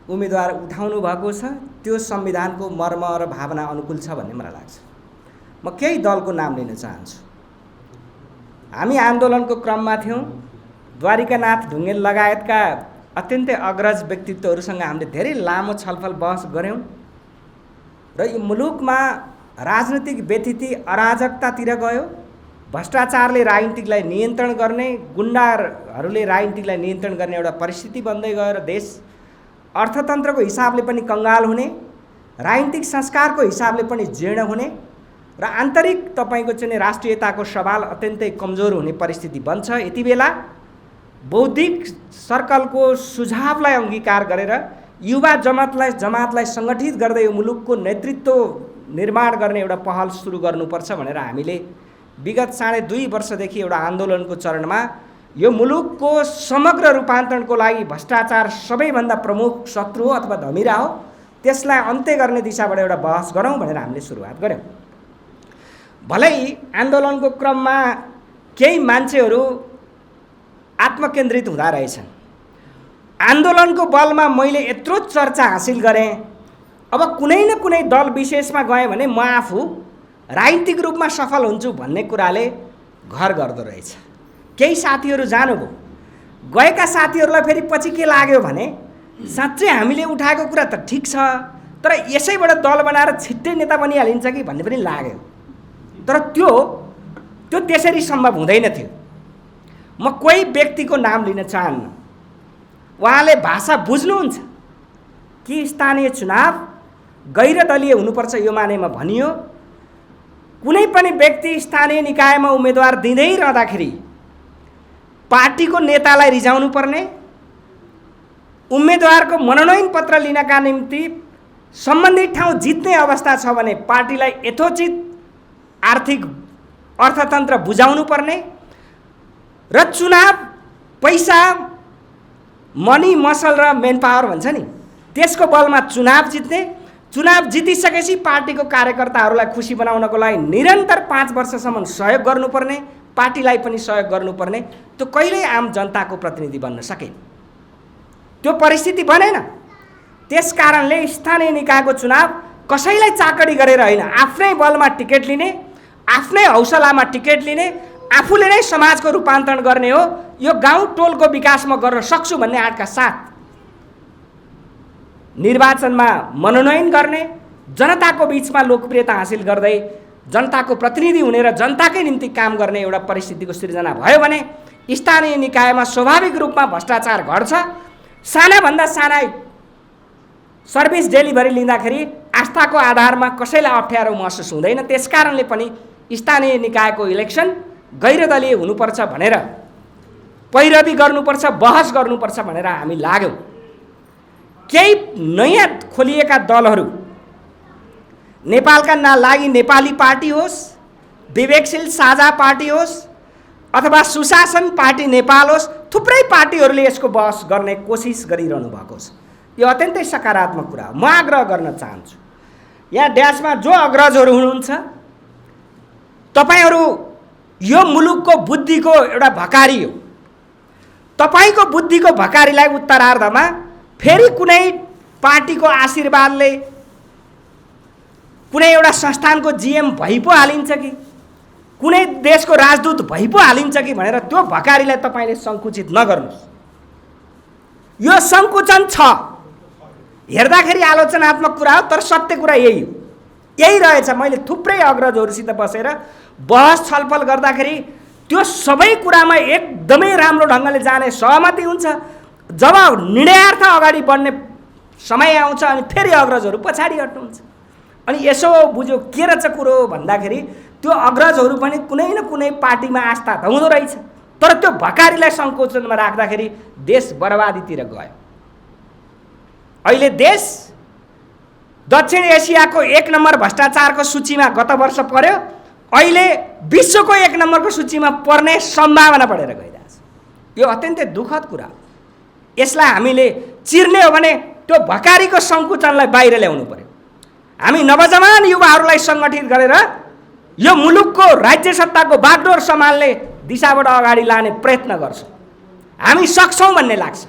उम्मेदवार उठाउनु भएको छ। त्यो संविधानको मर्म र भावना अनुकूल छ भन्ने मलाई लाग्छ। म केही दलको नाम लिन चाहन्छु। हामी आन्दोलनको क्रममा थियौँ। द्वारिकानाथ ढुङ्गेल लगायतका अत्यन्तै अग्रज व्यक्तित्वहरूसँग हामीले धेरै लामो छलफल बहस गऱ्यौँ र यो मुलुकमा राजनीतिक व्यथिति अराजकतातिर गयो। भ्रष्टाचारले राजनीतिकलाई नियन्त्रण गर्ने, गुन्डाहरूले राजनीतिकलाई नियन्त्रण गर्ने एउटा परिस्थिति बन्दै गयो र देश अर्थतन्त्रको हिसाबले पनि कङ्गाल हुने, राजनीतिक संस्कारको हिसाबले पनि जीर्ण हुने र आन्तरिक तपाईँको चाहिँ राष्ट्रियताको सवाल अत्यन्तै कमजोर हुने परिस्थिति बन्छ। यति बेला बौद्धिक सर्कलको सुझावलाई अंगीकार गरेर युवा जमातलाई सङ्गठित गर्दै यो मुलुकको नेतृत्व निर्माण गर्ने एउटा पहल सुरु गर्नुपर्छ भनेर हामीले विगत 2.5 वर्षदेखि एउटा आन्दोलनको चरणमा यो मुलुकको समग्र रूपान्तरणको लागि भ्रष्टाचार सबैभन्दा प्रमुख शत्रु हो अथवा धमिरा हो, त्यसलाई अन्त्य गर्ने दिशाबाट एउटा बहस गरौँ भनेर हामीले सुरुवात गऱ्यौँ। भलै आन्दोलनको क्रममा केही मान्छेहरू आत्मकेन्द्रित हुँदा रहेछन्। आन्दोलनको बलमा मैले यत्रो चर्चा हासिल गरेँ, अब कुनै न कुनै दल विशेषमा गएँ भने म आफू राजनीतिक रूपमा सफल हुन्छु भन्ने कुराले घर गर्दो रहेछ। केही साथीहरू जानुभयो। गएका साथीहरूलाई फेरि पछि के लाग्यो भने साँच्चै हामीले उठाएको कुरा त ठिक छ, तर यसैबाट दल बनाएर छिट्टै नेता बनिहालिन्छ कि भन्ने पनि लाग्यो। तर त्यो त्यसरी सम्भव हुँदैन थियो। म कोही व्यक्तिको नाम लिन चाहन्न। उहाँले भाषा बुझ्नुहुन्छ कि स्थानीय चुनाव गैरदलीय हुनुपर्छ यो मानेमा भनियो। कुनै पनि व्यक्ति स्थानीय निकायमा उम्मेदवार दिँदै रहँदाखेरि पार्टीको नेतालाई रिजाउनु पर्ने, उम्मेदवारको मनोनयन पत्र लिनका निम्ति सम्बन्धित ठाउँ जित्ने अवस्था छ भने पार्टीलाई यथोचित आर्थिक अर्थतन्त्र बुझाउनु पर्ने र चुनाव पैसा, मनी, मसल र मेन पावर भन्छ नि, त्यसको बलमा चुनाव जित्ने, चुनाव जितिसकेपछि पार्टीको कार्यकर्ताहरूलाई खुसी बनाउनको लागि निरन्तर 5 वर्षसम्म सहयोग गर्नुपर्ने, पार्टीलाई पनि सहयोग गर्नुपर्ने। त्यो कहिल्यै आम जनताको प्रतिनिधि बन्न सकेन। त्यो परिस्थिति बनेन। त्यसकारणले स्थानीय निकायको चुनाव कसैलाई चाकडी गरेर होइन, आफ्नै बलमा टिकट लिने, आफ्नै हौसलामा टिकट लिने, आफूले नै समाजको रूपान्तरण गर्ने हो। यो गाउँ टोलको विकास म गर्न सक्छु भन्ने आँटका साथ निर्वाचनमा मनोनयन गर्ने, जनताको बीचमा लोकप्रियता हासिल गर्दै जनताको प्रतिनिधि हुने र जनताकै निम्ति काम गर्ने एउटा परिस्थितिको सृजना भयो भने स्थानीय निकायमा स्वाभाविक रूपमा भ्रष्टाचार घट्छ। सानाभन्दा साना सर्भिस डेलिभरी लिँदाखेरि आस्थाको आधारमा कसैलाई अप्ठ्यारो महसुस हुँदैन। त्यसकारणले पनि स्थानीय निकायको इलेक्सन गैरदलीय हुनुपर्छ भनेर पैरवी गर्नुपर्छ, बहस गर्नुपर्छ भनेर हामी लाग्यौँ। केही नयाँ खोलिएका दलहरू नेपालका लागि नेपाली पार्टी होस्, विवेकशील साझा पार्टी होस् अथवा सुशासन पार्टी नेपाल होस्, थुप्रै पार्टीहरूले यसको बहस गर्ने कोसिस गरिरहनु भएको छ। यो अत्यन्तै सकारात्मक कुरा हो। म आग्रह गर्न चाहन्छु, यहाँ ड्यासमा जो अग्रजहरू हुनुहुन्छ, तपाईँहरू यो मुलुकको बुद्धिको एउटा भकारी हो। तपाईँको बुद्धिको भकारीलाई उत्तरार्धमा फेरि कुनै पार्टीको आशीर्वादले कुनै एउटा संस्थानको जिएम भइ पो हालिन्छ कि कुनै देशको राजदूत भइ पो हालिन्छ कि भनेर त्यो भकारीलाई तपाईँले सङ्कुचित नगर्नुहोस्। यो सङ्कुचन छ, हेर्दाखेरि आलोचनात्मक कुरा हो, तर सत्य कुरा यही हो, यही रहेछ। मैले थुप्रै अग्रजहरूसित बसेर बहस छलफल गर्दाखेरि त्यो सबै कुरामा एकदमै राम्रो ढङ्गले जाने सहमति हुन्छ। जब निर्णयार्थ अगाडि बढ्ने समय आउँछ अनि फेरि अग्रजहरू पछाडि हट्नुहुन्छ। अनि यसो बुझ्यो के रहेछ कुरो भन्दाखेरि त्यो अग्रजहरू पनि कुनै न कुनै पार्टीमा आस्था त हुँदो रहेछ, तर त्यो भकारीलाई सङ्कोचनमा राख्दाखेरि देश बर्बादीतिर गयो। अहिले देश दक्षिण एसियाको 1 नम्बर भ्रष्टाचारको सूचीमा गत वर्ष पर्यो, अहिले विश्वको 1 नम्बरको सूचीमा पर्ने सम्भावना बढेर गइरहेछ। यो अत्यन्तै दुःखद कुरा हो। यसलाई हामीले चिर्ने हो भने त्यो भकारीको सङ्कुचनलाई बाहिर ल्याउनु पर्यो। हामी नवजवान युवाहरूलाई सङ्गठित गरेर यो मुलुकको राज्य सत्ताको बागडोर सम्हाल्ने दिशाबाट अगाडि लाने प्रयत्न गर्छौँ। हामी सक्छौँ भन्ने लाग्छ।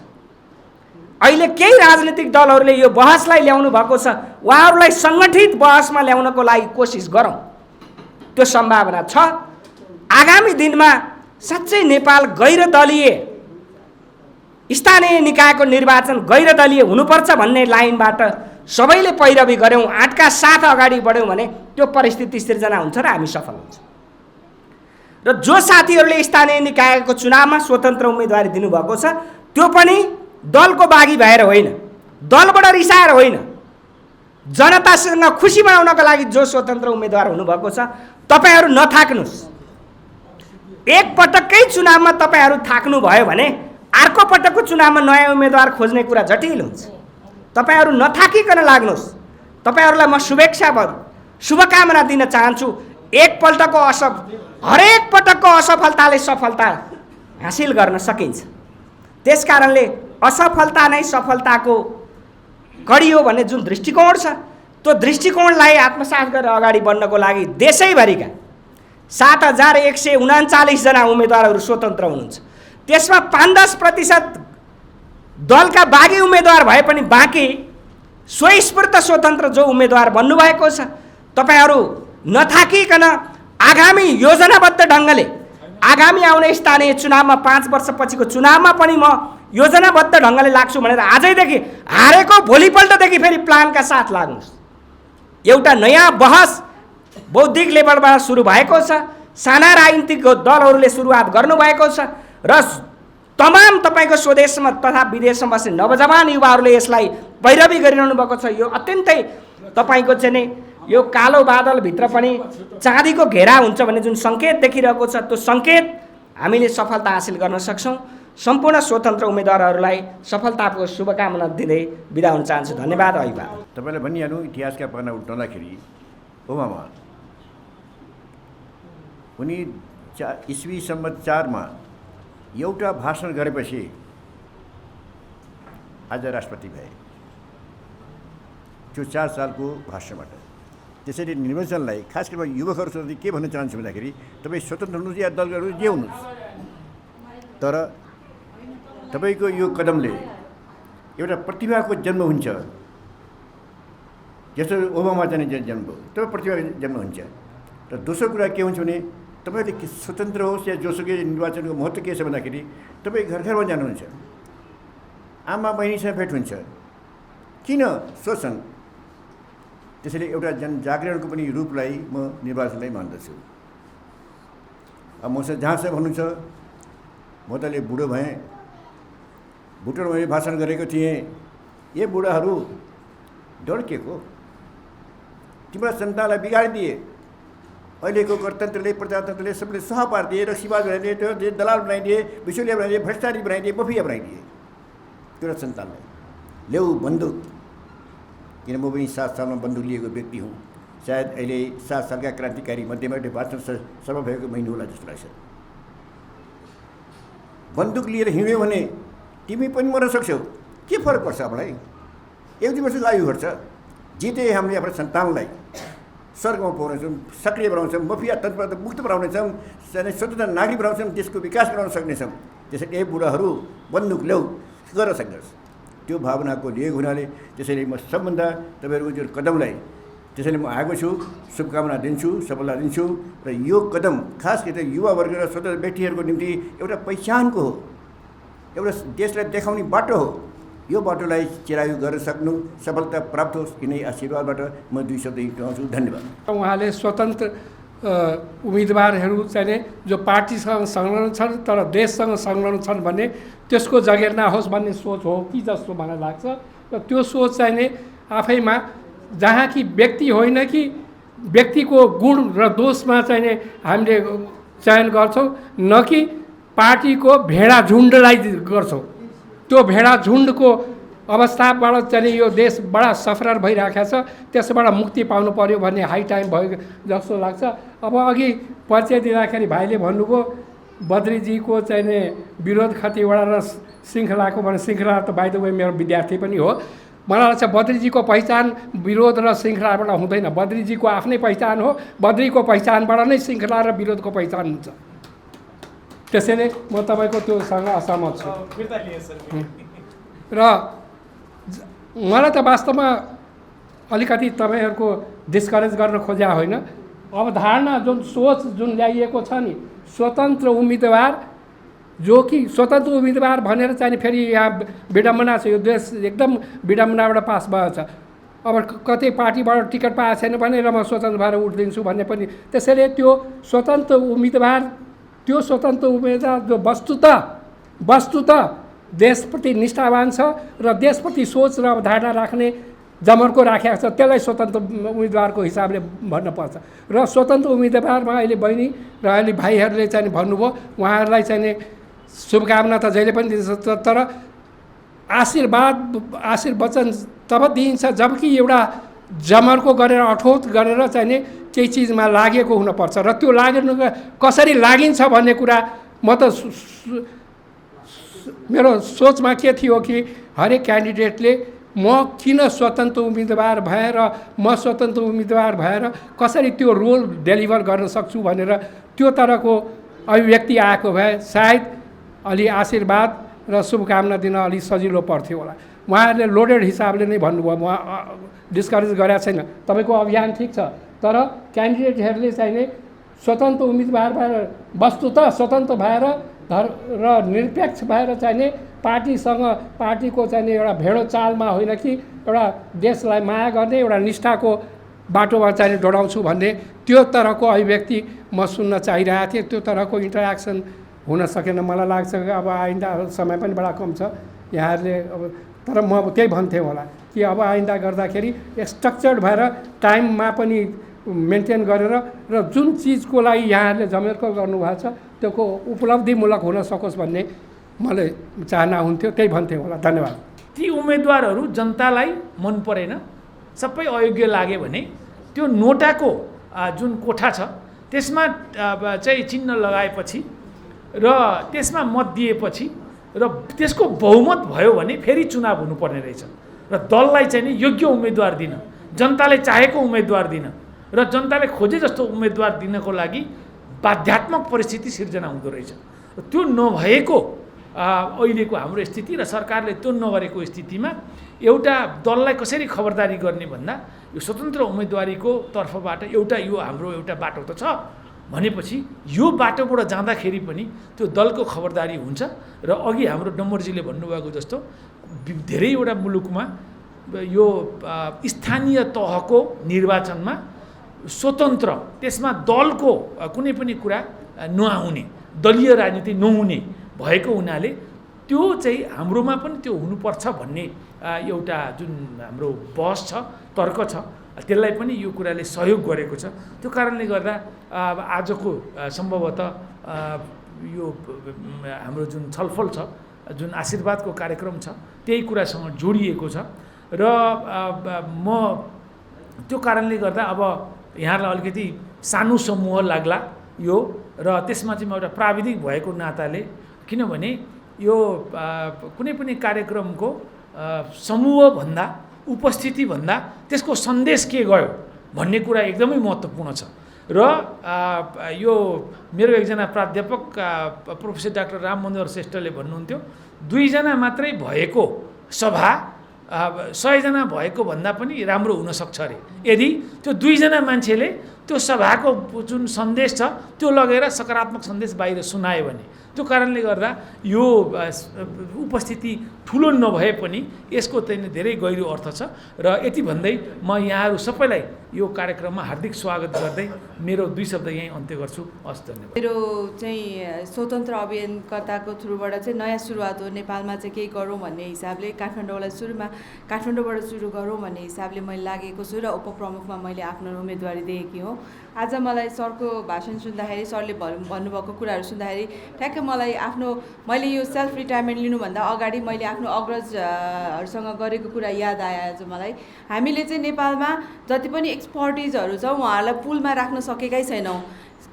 अहिले केही राजनीतिक दलहरूले यो बहसलाई ल्याउनु भएको छ, उहाँहरूलाई सङ्गठित बहसमा ल्याउनको लागि कोसिस गरौँ, त्यो सम्भावना छ। आगामी दिनमा साँच्चै नेपाल गैरदलीय स्थानीय निकायको निर्वाचन गैरदलीय हुनुपर्छ भन्ने लाइनबाट सबैले पैरवी गऱ्यौँ, आँटका साथ अगाडि बढ्यौँ भने त्यो परिस्थिति सिर्जना हुन्छ र हामी सफल हुन्छौँ। र जो साथीहरूले स्थानीय निकायको चुनावमा स्वतन्त्र उम्मेदवारी दिनुभएको छ त्यो पनि दलको बागी भएर होइन, दलबाट रिसाएर होइन, जनतासँग खुसी बनाउनको लागि जो स्वतन्त्र उम्मेदवार हुनुभएको छ। तपाईँहरू नथाक्नुहोस्। एक पटककै चुनावमा तपाईँहरू थाक्नुभयो भने अर्को पटकको चुनावमा नयाँ उम्मेदवार खोज्ने कुरा जटिल हुन्छ। तपाईँहरू नथाकिकन लाग्नुहोस्। तपाईँहरूलाई म शुभकामना दिन चाहन्छु। एकपल्टको हरेक पटकको असफलताले सफलता हासिल गर्न सकिन्छ। त्यसकारणले असफलता नै सफलताको कडी हो भन्ने जुन दृष्टिकोण छ, त्यो दृष्टिकोणलाई आत्मसात गरेर अगाडि बढ्नको लागि देशैभरिका 7,139 जना उम्मेदवारहरू स्वतन्त्र हुनुहुन्छ। त्यसमा 5-10% दलका बागी उम्मेदवार भए पनि बाँकी स्वस्फूर्त स्वतन्त्र जो उम्मेदवार बन्नुभएको छ, तपाईँहरू नथाकिकन आगामी योजनाबद्ध ढङ्गले आगामी आउने स्थानीय चुनावमा 5 वर्षपछिको चुनावमा पनि म योजनाबद्ध ढङ्गले लाग्छु भनेर आजैदेखि हारेको भोलिपल्टदेखि फेरि प्लानका साथ लाग्नुहोस्। एउटा नयाँ बहस बौद्धिक लेभलबाट सुरु भएको छ। साना राजनीतिक दलहरूले सुरुवात गर्नुभएको छ र तमाम तपाईँको स्वदेशमा तथा विदेशमा बस्ने नवजवान युवाहरूले यसलाई पैरवी गरिरहनु भएको छ। यो अत्यन्तै तपाईँको चाहिँ नि यो कालो बादलभित्र पनि चाँदीको घेरा हुन्छ भन्ने जुन सङ्केत देखिरहेको छ, त्यो सङ्केत हामीले सफलता हासिल गर्न सक्छौँ। सम्पूर्ण स्वतन्त्र उम्मेदवारहरूलाई सफलताको शुभकामना दिँदै बिदा हुन चाहन्छु। धन्यवाद। अभिवाद। तपाईँलाई भनिहाल्नु, इतिहासका पन्ना उल्टाउँदाखेरि ओबामा उनी ईस्वी सम्मत 4 मा एउटा भाषण गरेपछि आज राष्ट्रपति भए, त्यो 4 सालको भाषणबाट। त्यसैले निर्वाचनलाई खास गरेर युवकहरूसँग के भन्न चाहन्छु भन्दाखेरि तपाईँ स्वतन्त्र हुनुहोस् या दलहरू जे हुनुहोस्, तर तपाईँको यो कदमले एउटा प्रतिभाको जन्म हुन्छ। जस्तो ओबामा चाहिँ जन्म भयो, तब प्रतिभाको जन्म हुन्छ। र दोस्रो कुरा के हुन्छ भने तपाईँले स्वतन्त्र होस् या जोसुकै निर्वाचनको महत्त्व के छ भन्दाखेरि तपाईँ घर घरमा जानुहुन्छ, आमा बहिनीसँग भेट हुन्छ, किन सोच्छन्। त्यसैले एउटा जनजागरणको पनि रूपलाई म निर्वाचनलाई मान्दछु। अब मसँग जहाँसम्म भन्नुहुन्छ, म त अहिले बुढो भएँ, भुटानमा मैले भाषण गरेको थिएँ। ये बुढाहरू डर के को? तिम्रो जनतालाई बिगाडिदिए, अहिलेको गणतन्त्रले प्रजातन्त्रले सबले सह पारिदिए, रक्सीबाज बनाइदिए, त्यो दलाल बनाइदिए, बिचौलिया बनाइदिए, भ्रष्टाचारी बनाइदिए, मफिया बनाइदिए त्यो सन्तानलाई। ल्याऊ बन्दुक, किन म पनि 7 सालमा बन्दुक लिएको व्यक्ति हुँ। सायद अहिले 7 सालका क्रान्तिकारी मध्येमा एउटा वाचन सभा भएको महिना होला जस्तो लाग्छ। बन्दुक लिएर हिँड्यो भने तिमी पनि मर्न सक्छौ, के फरक पर्छ हामीलाई? 1-2 वर्षको आयु घट्छ। जिते हामीले आफ्नो सन्तानलाई स्वर्गमा पुर्याउँछौँ, सक्रिय बनाउँछौँ, मफिया तन्त्रबाट मुक्त बनाउनेछौँ, स्वतन्त्र नागरिक बनाउँछौँ, देशको विकास गराउन सक्नेछौँ। त्यसैले बुढाहरू बन्दुक ल्याऊ, गर सङ्घर्ष। त्यो भावनाको लिएको हुनाले त्यसैले म सबभन्दा तपाईँहरूको जुन कदमलाई त्यसैले म आएको छु, शुभकामना दिन्छु, सफलता दिन्छु। र यो कदम खास गरी युवावर्ग र स्वतन्त्र व्यक्तिहरूको निम्ति एउटा पहिचानको हो, एउटा देशलाई देखाउने बाटो हो। यो बाटोलाई चिरायु गर्न सक्नु, सफलता प्राप्त होस्, यिनै आशीर्वादबाट म 2 शब्द टुङ्गाउँछु। धन्यवाद। उहाँले स्वतन्त्र उम्मेदवारहरू चाहिँ जो पार्टीसँग संलग्न छन् तर देशसँग संलग्न छन् भन्ने त्यसको जगेर्ना होस् भन्ने सोच हो कि जस्तो मलाई लाग्छ। र त्यो सोच चाहिँ आफैमा जहाँ कि व्यक्ति होइन कि व्यक्तिको गुण र दोषमा चाहिँ हामीले चयन गर्छौँ, न कि पार्टीको भेडा झुन्डलाई गर्छौँ। त्यो भेडा झुन्डको अवस्थाबाट चाहिँ यो देश बडा सफर भइरहेको छ, त्यसबाट मुक्ति पाउनु पर्यो भन्ने हाई टाइम भयो जस्तो लाग्छ। अब अघि परिचय दिँदाखेरि भाइले भन्नुभयो बद्रीजीको चाहिँ विरोध खतिवडा र श्रृङ्खलाको भने श्रृङ्खला त बाइ द वे मेरो विद्यार्थी पनि हो। मलाई लाग्छ बद्रीजीको पहिचान विरोध र श्रृङ्खलाबाट हुँदैन, बद्रीजीको आफ्नै पहिचान हो। बद्रीको पहिचानबाट नै श्रृङ्खला र विरोधको पहिचान हुन्छ। त्यसैले म तपाईँको त्योसँग असहमत छु। र मलाई त वास्तवमा अलिकति तपाईँहरूको डिस्करेज गर्न खोज्या होइन। अवधारणा जुन सोच जुन ल्याइएको छ नि, स्वतन्त्र उम्मेदवार जो कि स्वतन्त्र उम्मेदवार भनेर चाहिँ फेरि यहाँ विडम्बना छ। यो देश एकदम विडम्बनाबाट पास भएको छ। अब कतै पार्टीबाट टिकट पाएको छैन भनेर म स्वतन्त्र भएर उठिदिन्छु भन्ने पनि। त्यसैले त्यो स्वतन्त्र उम्मेदवार जो वस्तुतः देशप्रति निष्ठावान छ र देशप्रति सोच र अवधारणा राख्ने जमर्को राखेको छ, त्यसलाई स्वतन्त्र उम्मेदवारको हिसाबले भन्नुपर्छ। र स्वतन्त्र उम्मेदवारमा अहिले बहिनी र अहिले भाइहरूले चाहिँ भन्नुभयो, उहाँहरूलाई चाहिँ शुभकामना त जहिले पनि दिन्छ, तर आशीर्वचन तब दिइन्छ जबकि एउटा जमर्को गरेर अठोट गरेर चाहिँ केही चिजमा लागेको हुनुपर्छ। र त्यो लागेर कसरी लागिन्छ भन्ने कुरा म त मेरो सोचमा के थियो कि हरेक क्यान्डिडेटले म किन स्वतन्त्र उम्मेदवार भएर कसरी त्यो रोल डेलिभर गर्न सक्छु भनेर त्यो तरहको अभिव्यक्ति आएको भए सायद अलि आशीर्वाद र शुभकामना दिन अलि सजिलो पर्थ्यो होला। उहाँहरूले लोडेड हिसाबले नै भन्नुभयो, म डिस्करेज गरेको छैन। तपाईँको अभियान ठिक छ, तर क्यान्डिडेटहरूले चाहिँ स्वतन्त्र उम्मेदवार भएर वस्तुतः स्वतन्त्र भएर र निरपेक्ष भएर चाहिँ पार्टीको चाहिँ एउटा भेडो चालमा होइन कि एउटा देशलाई माया गर्ने एउटा निष्ठाको बाटोमा चाहिँ डोडाउँछु भन्ने त्यो तरहको अभिव्यक्ति म सुन्न चाहिरहेको थिएँ। त्यो तरहको इन्टरेक्सन हुन सकेन। मलाई लाग्छ अब आइन्दा समय पनि बडा कम छ यहाँहरूले। अब तर म त्यही भन्थेँ होला कि अब आइन्दा गर्दाखेरि स्ट्रक्चर्ड भएर टाइममा पनि मेन्टेन गरेर र जुन चिजको लागि यहाँहरूले जमेर्को गर्नुभएको छ त्योको उपलब्धिमूलक हुन सकोस् भन्ने मलाई चाहना हुन्थ्यो, त्यही भन्थेँ होला। धन्यवाद। ती उम्मेदवारहरू जनतालाई मन परेन, सबै अयोग्य लाग्यो भने त्यो नोटाको जुन कोठा छ त्यसमा चाहिँ चिन्ह लगाएपछि र त्यसमा मत दिएपछि र त्यसको बहुमत भयो भने फेरि चुनाव हुनुपर्ने रहेछ र दललाई चाहिँ नि योग्य उम्मेदवार दिन, जनताले चाहेको उम्मेदवार दिन र जनताले खोजे जस्तो उम्मेदवार दिनको लागि बाध्यात्मक परिस्थिति सिर्जना हुँदो रहेछ। त्यो नभएको अहिलेको हाम्रो स्थिति र सरकारले त्यो नगरेको स्थितिमा एउटा दललाई कसरी खबरदारी गर्ने भन्दा यो स्वतन्त्र उम्मेदवारीको तर्फबाट यो हाम्रो एउटा बाटो त छ भनेपछि यो बाटोबाट जाँदाखेरि पनि त्यो दलको खबरदारी हुन्छ। र अघि हाम्रो डम्बरजीले भन्नुभएको जस्तो धेरैवटा मुलुकमा यो स्थानीय तहको निर्वाचनमा स्वतन्त्र, त्यसमा दलको कुनै पनि कुरा नआउने, दलीय राजनीति नहुने भएको हुनाले त्यो चाहिँ हाम्रोमा पनि त्यो हुनुपर्छ भन्ने एउटा जुन हाम्रो बहस छ, तर्क छ, त्यसलाई पनि यो कुराले सहयोग गरेको छ। त्यो कारणले गर्दा आजको सम्भवतः यो हाम्रो जुन छलफल छ, जुन आशीर्वादको कार्यक्रम छ, त्यही कुरासँग जोडिएको छ र म त्यो कारणले गर्दा अब यहाँलाई अलिकति सानो समूह लाग्ला यो, र त्यसमा चाहिँ म एउटा प्राविधिक भएको नाताले, किनभने यो कुनै पनि कार्यक्रमको समूहभन्दा, उपस्थितिभन्दा त्यसको सन्देश के गयो भन्ने कुरा एकदमै महत्त्वपूर्ण छ। र यो मेरो एकजना प्राध्यापक प्रोफेसर डाक्टर राम मनोहर श्रेष्ठले भन्नुहुन्थ्यो, 2 जना मात्रै भएको सभा 100 जना भएको भन्दा पनि राम्रो हुनसक्छ अरे, यदि त्यो 2 जना मान्छेले त्यो सभाको जुन सन्देश छ त्यो लगेर सकारात्मक सन्देश बाहिर सुनायो भने। त्यो कारणले गर्दा यो उपस्थिति ठुलो नभए पनि यसको चाहिँ धेरै गहिरो अर्थ छ। र यति भन्दै म यहाँहरू सबैलाई यो कार्यक्रममा हार्दिक स्वागत गर्दै मेरो 2 शब्द यहीँ अन्त्य गर्छु। हस्, धन्यवाद। मेरो चाहिँ स्वतन्त्र अभियानकर्ताको थ्रुबाट चाहिँ नयाँ सुरुवात हो, नेपालमा चाहिँ केही गरौँ भन्ने हिसाबले काठमाडौँबाट सुरु गरौँ भन्ने हिसाबले मैले लागेको छु र उपप्रमुखमा मैले आफ्नो उम्मेदवारी दिएकी हो। आज मलाई सरको भाषण सुन्दाखेरि, सरले भन्नुभएको कुराहरू सुन्दाखेरि ठ्याक्कै मैले यो सेल्फ रिटायरमेन्ट लिनुभन्दा अगाडि मैले आफ्नो अग्रजहरूसँग गरेको कुरा याद आयो आज मलाई। हामीले चाहिँ नेपालमा जति पनि एक्सपर्टिजहरू छ उहाँहरूलाई पुलमा राख्न सकेकै छैनौँ।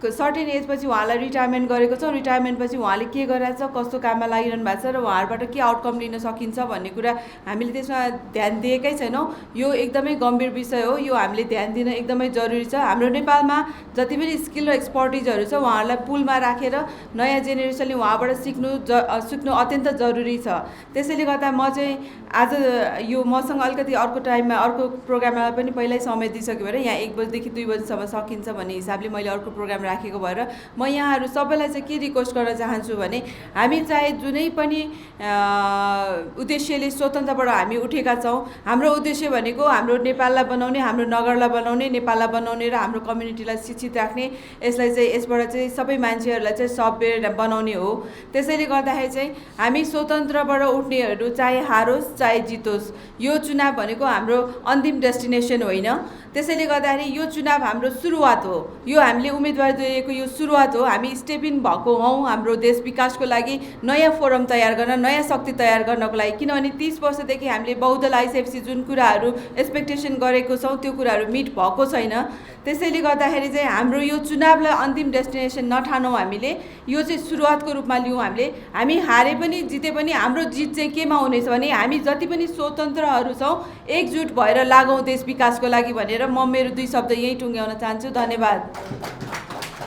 सर्टेन एजपछि उहाँलाई रिटायरमेन्ट गरेको छौँ, रिटायरमेन्टपछि उहाँले के गरिरहेको छ, कस्तो काममा लागिरहनु भएको छ र उहाँहरूबाट के आउटकम लिन सकिन्छ भन्ने कुरा हामीले त्यसमा ध्यान दिएकै छैनौँ। यो एकदमै गम्भीर विषय हो, यो हामीले ध्यान दिन एकदमै जरुरी छ। हाम्रो नेपालमा जति पनि स्किल र एक्सपर्टिजहरू छ उहाँहरूलाई पुलमा राखेर नयाँ जेनेरेसनले उहाँबाट सिक्नु अत्यन्त जरुरी छ। त्यसैले गर्दा म चाहिँ आज यो मसँग अलिकति अर्को टाइममा अर्को प्रोग्राममा पनि पहिल्यै समय दिइसक्यो भएर यहाँ 1 बजेदेखि 2 बजीसम्म सकिन्छ भन्ने हिसाबले मैले अर्को प्रोग्राम राखेको भएर म यहाँहरू सबैलाई चाहिँ के रिक्वेस्ट गर्न चाहन्छु भने, हामी चाहे जुनै पनि उद्देश्यले स्वतन्त्रबाट हामी उठेका छौँ, हाम्रो उद्देश्य भनेको हाम्रो नेपाललाई बनाउने, हाम्रो नगरलाई बनाउने, नेपाललाई बनाउने र हाम्रो कम्युनिटीलाई शिक्षित राख्ने, यसबाट चाहिँ सबै मान्छेहरूलाई चाहिँ सभ्य बनाउने हो। त्यसैले गर्दाखेरि चाहिँ हामी स्वतन्त्रबाट उठ्नेहरू चाहे हारोस् चाहे जितोस्, यो चुनाव भनेको हाम्रो अन्तिम डेस्टिनेसन होइन। त्यसैले गर्दाखेरि यो चुनाव हाम्रो सुरुवात हो, यो हामीले उम्मेदवारी दिएको यो सुरुवात हो। हामी स्टेप इन भएको हौँ हाम्रो देश विकासको लागि, नयाँ फोरम तयार गर्न, नयाँ शक्ति तयार गर्नको लागि। किनभने 30 वर्षदेखि हामीले बहुदल आइसकेपछि जुन कुराहरू एक्सपेक्टेसन गरेको छौँ त्यो कुराहरू मिट भएको छैन। त्यसैले गर्दाखेरि चाहिँ हाम्रो यो चुनावलाई अन्तिम डेस्टिनेसन नठानौँ, हामीले यो चाहिँ सुरुवातको रूपमा लिउँ। हामी हारे पनि जिते पनि हाम्रो जित चाहिँ केमा हुनेछ भने हामी जति पनि स्वतन्त्रहरू छौँ एकजुट भएर लागौँ देश विकासको लागि भनेर म मेरो 2 शब्द यहीँ टुङ्ग्याउन चाहन्छु। धन्यवाद।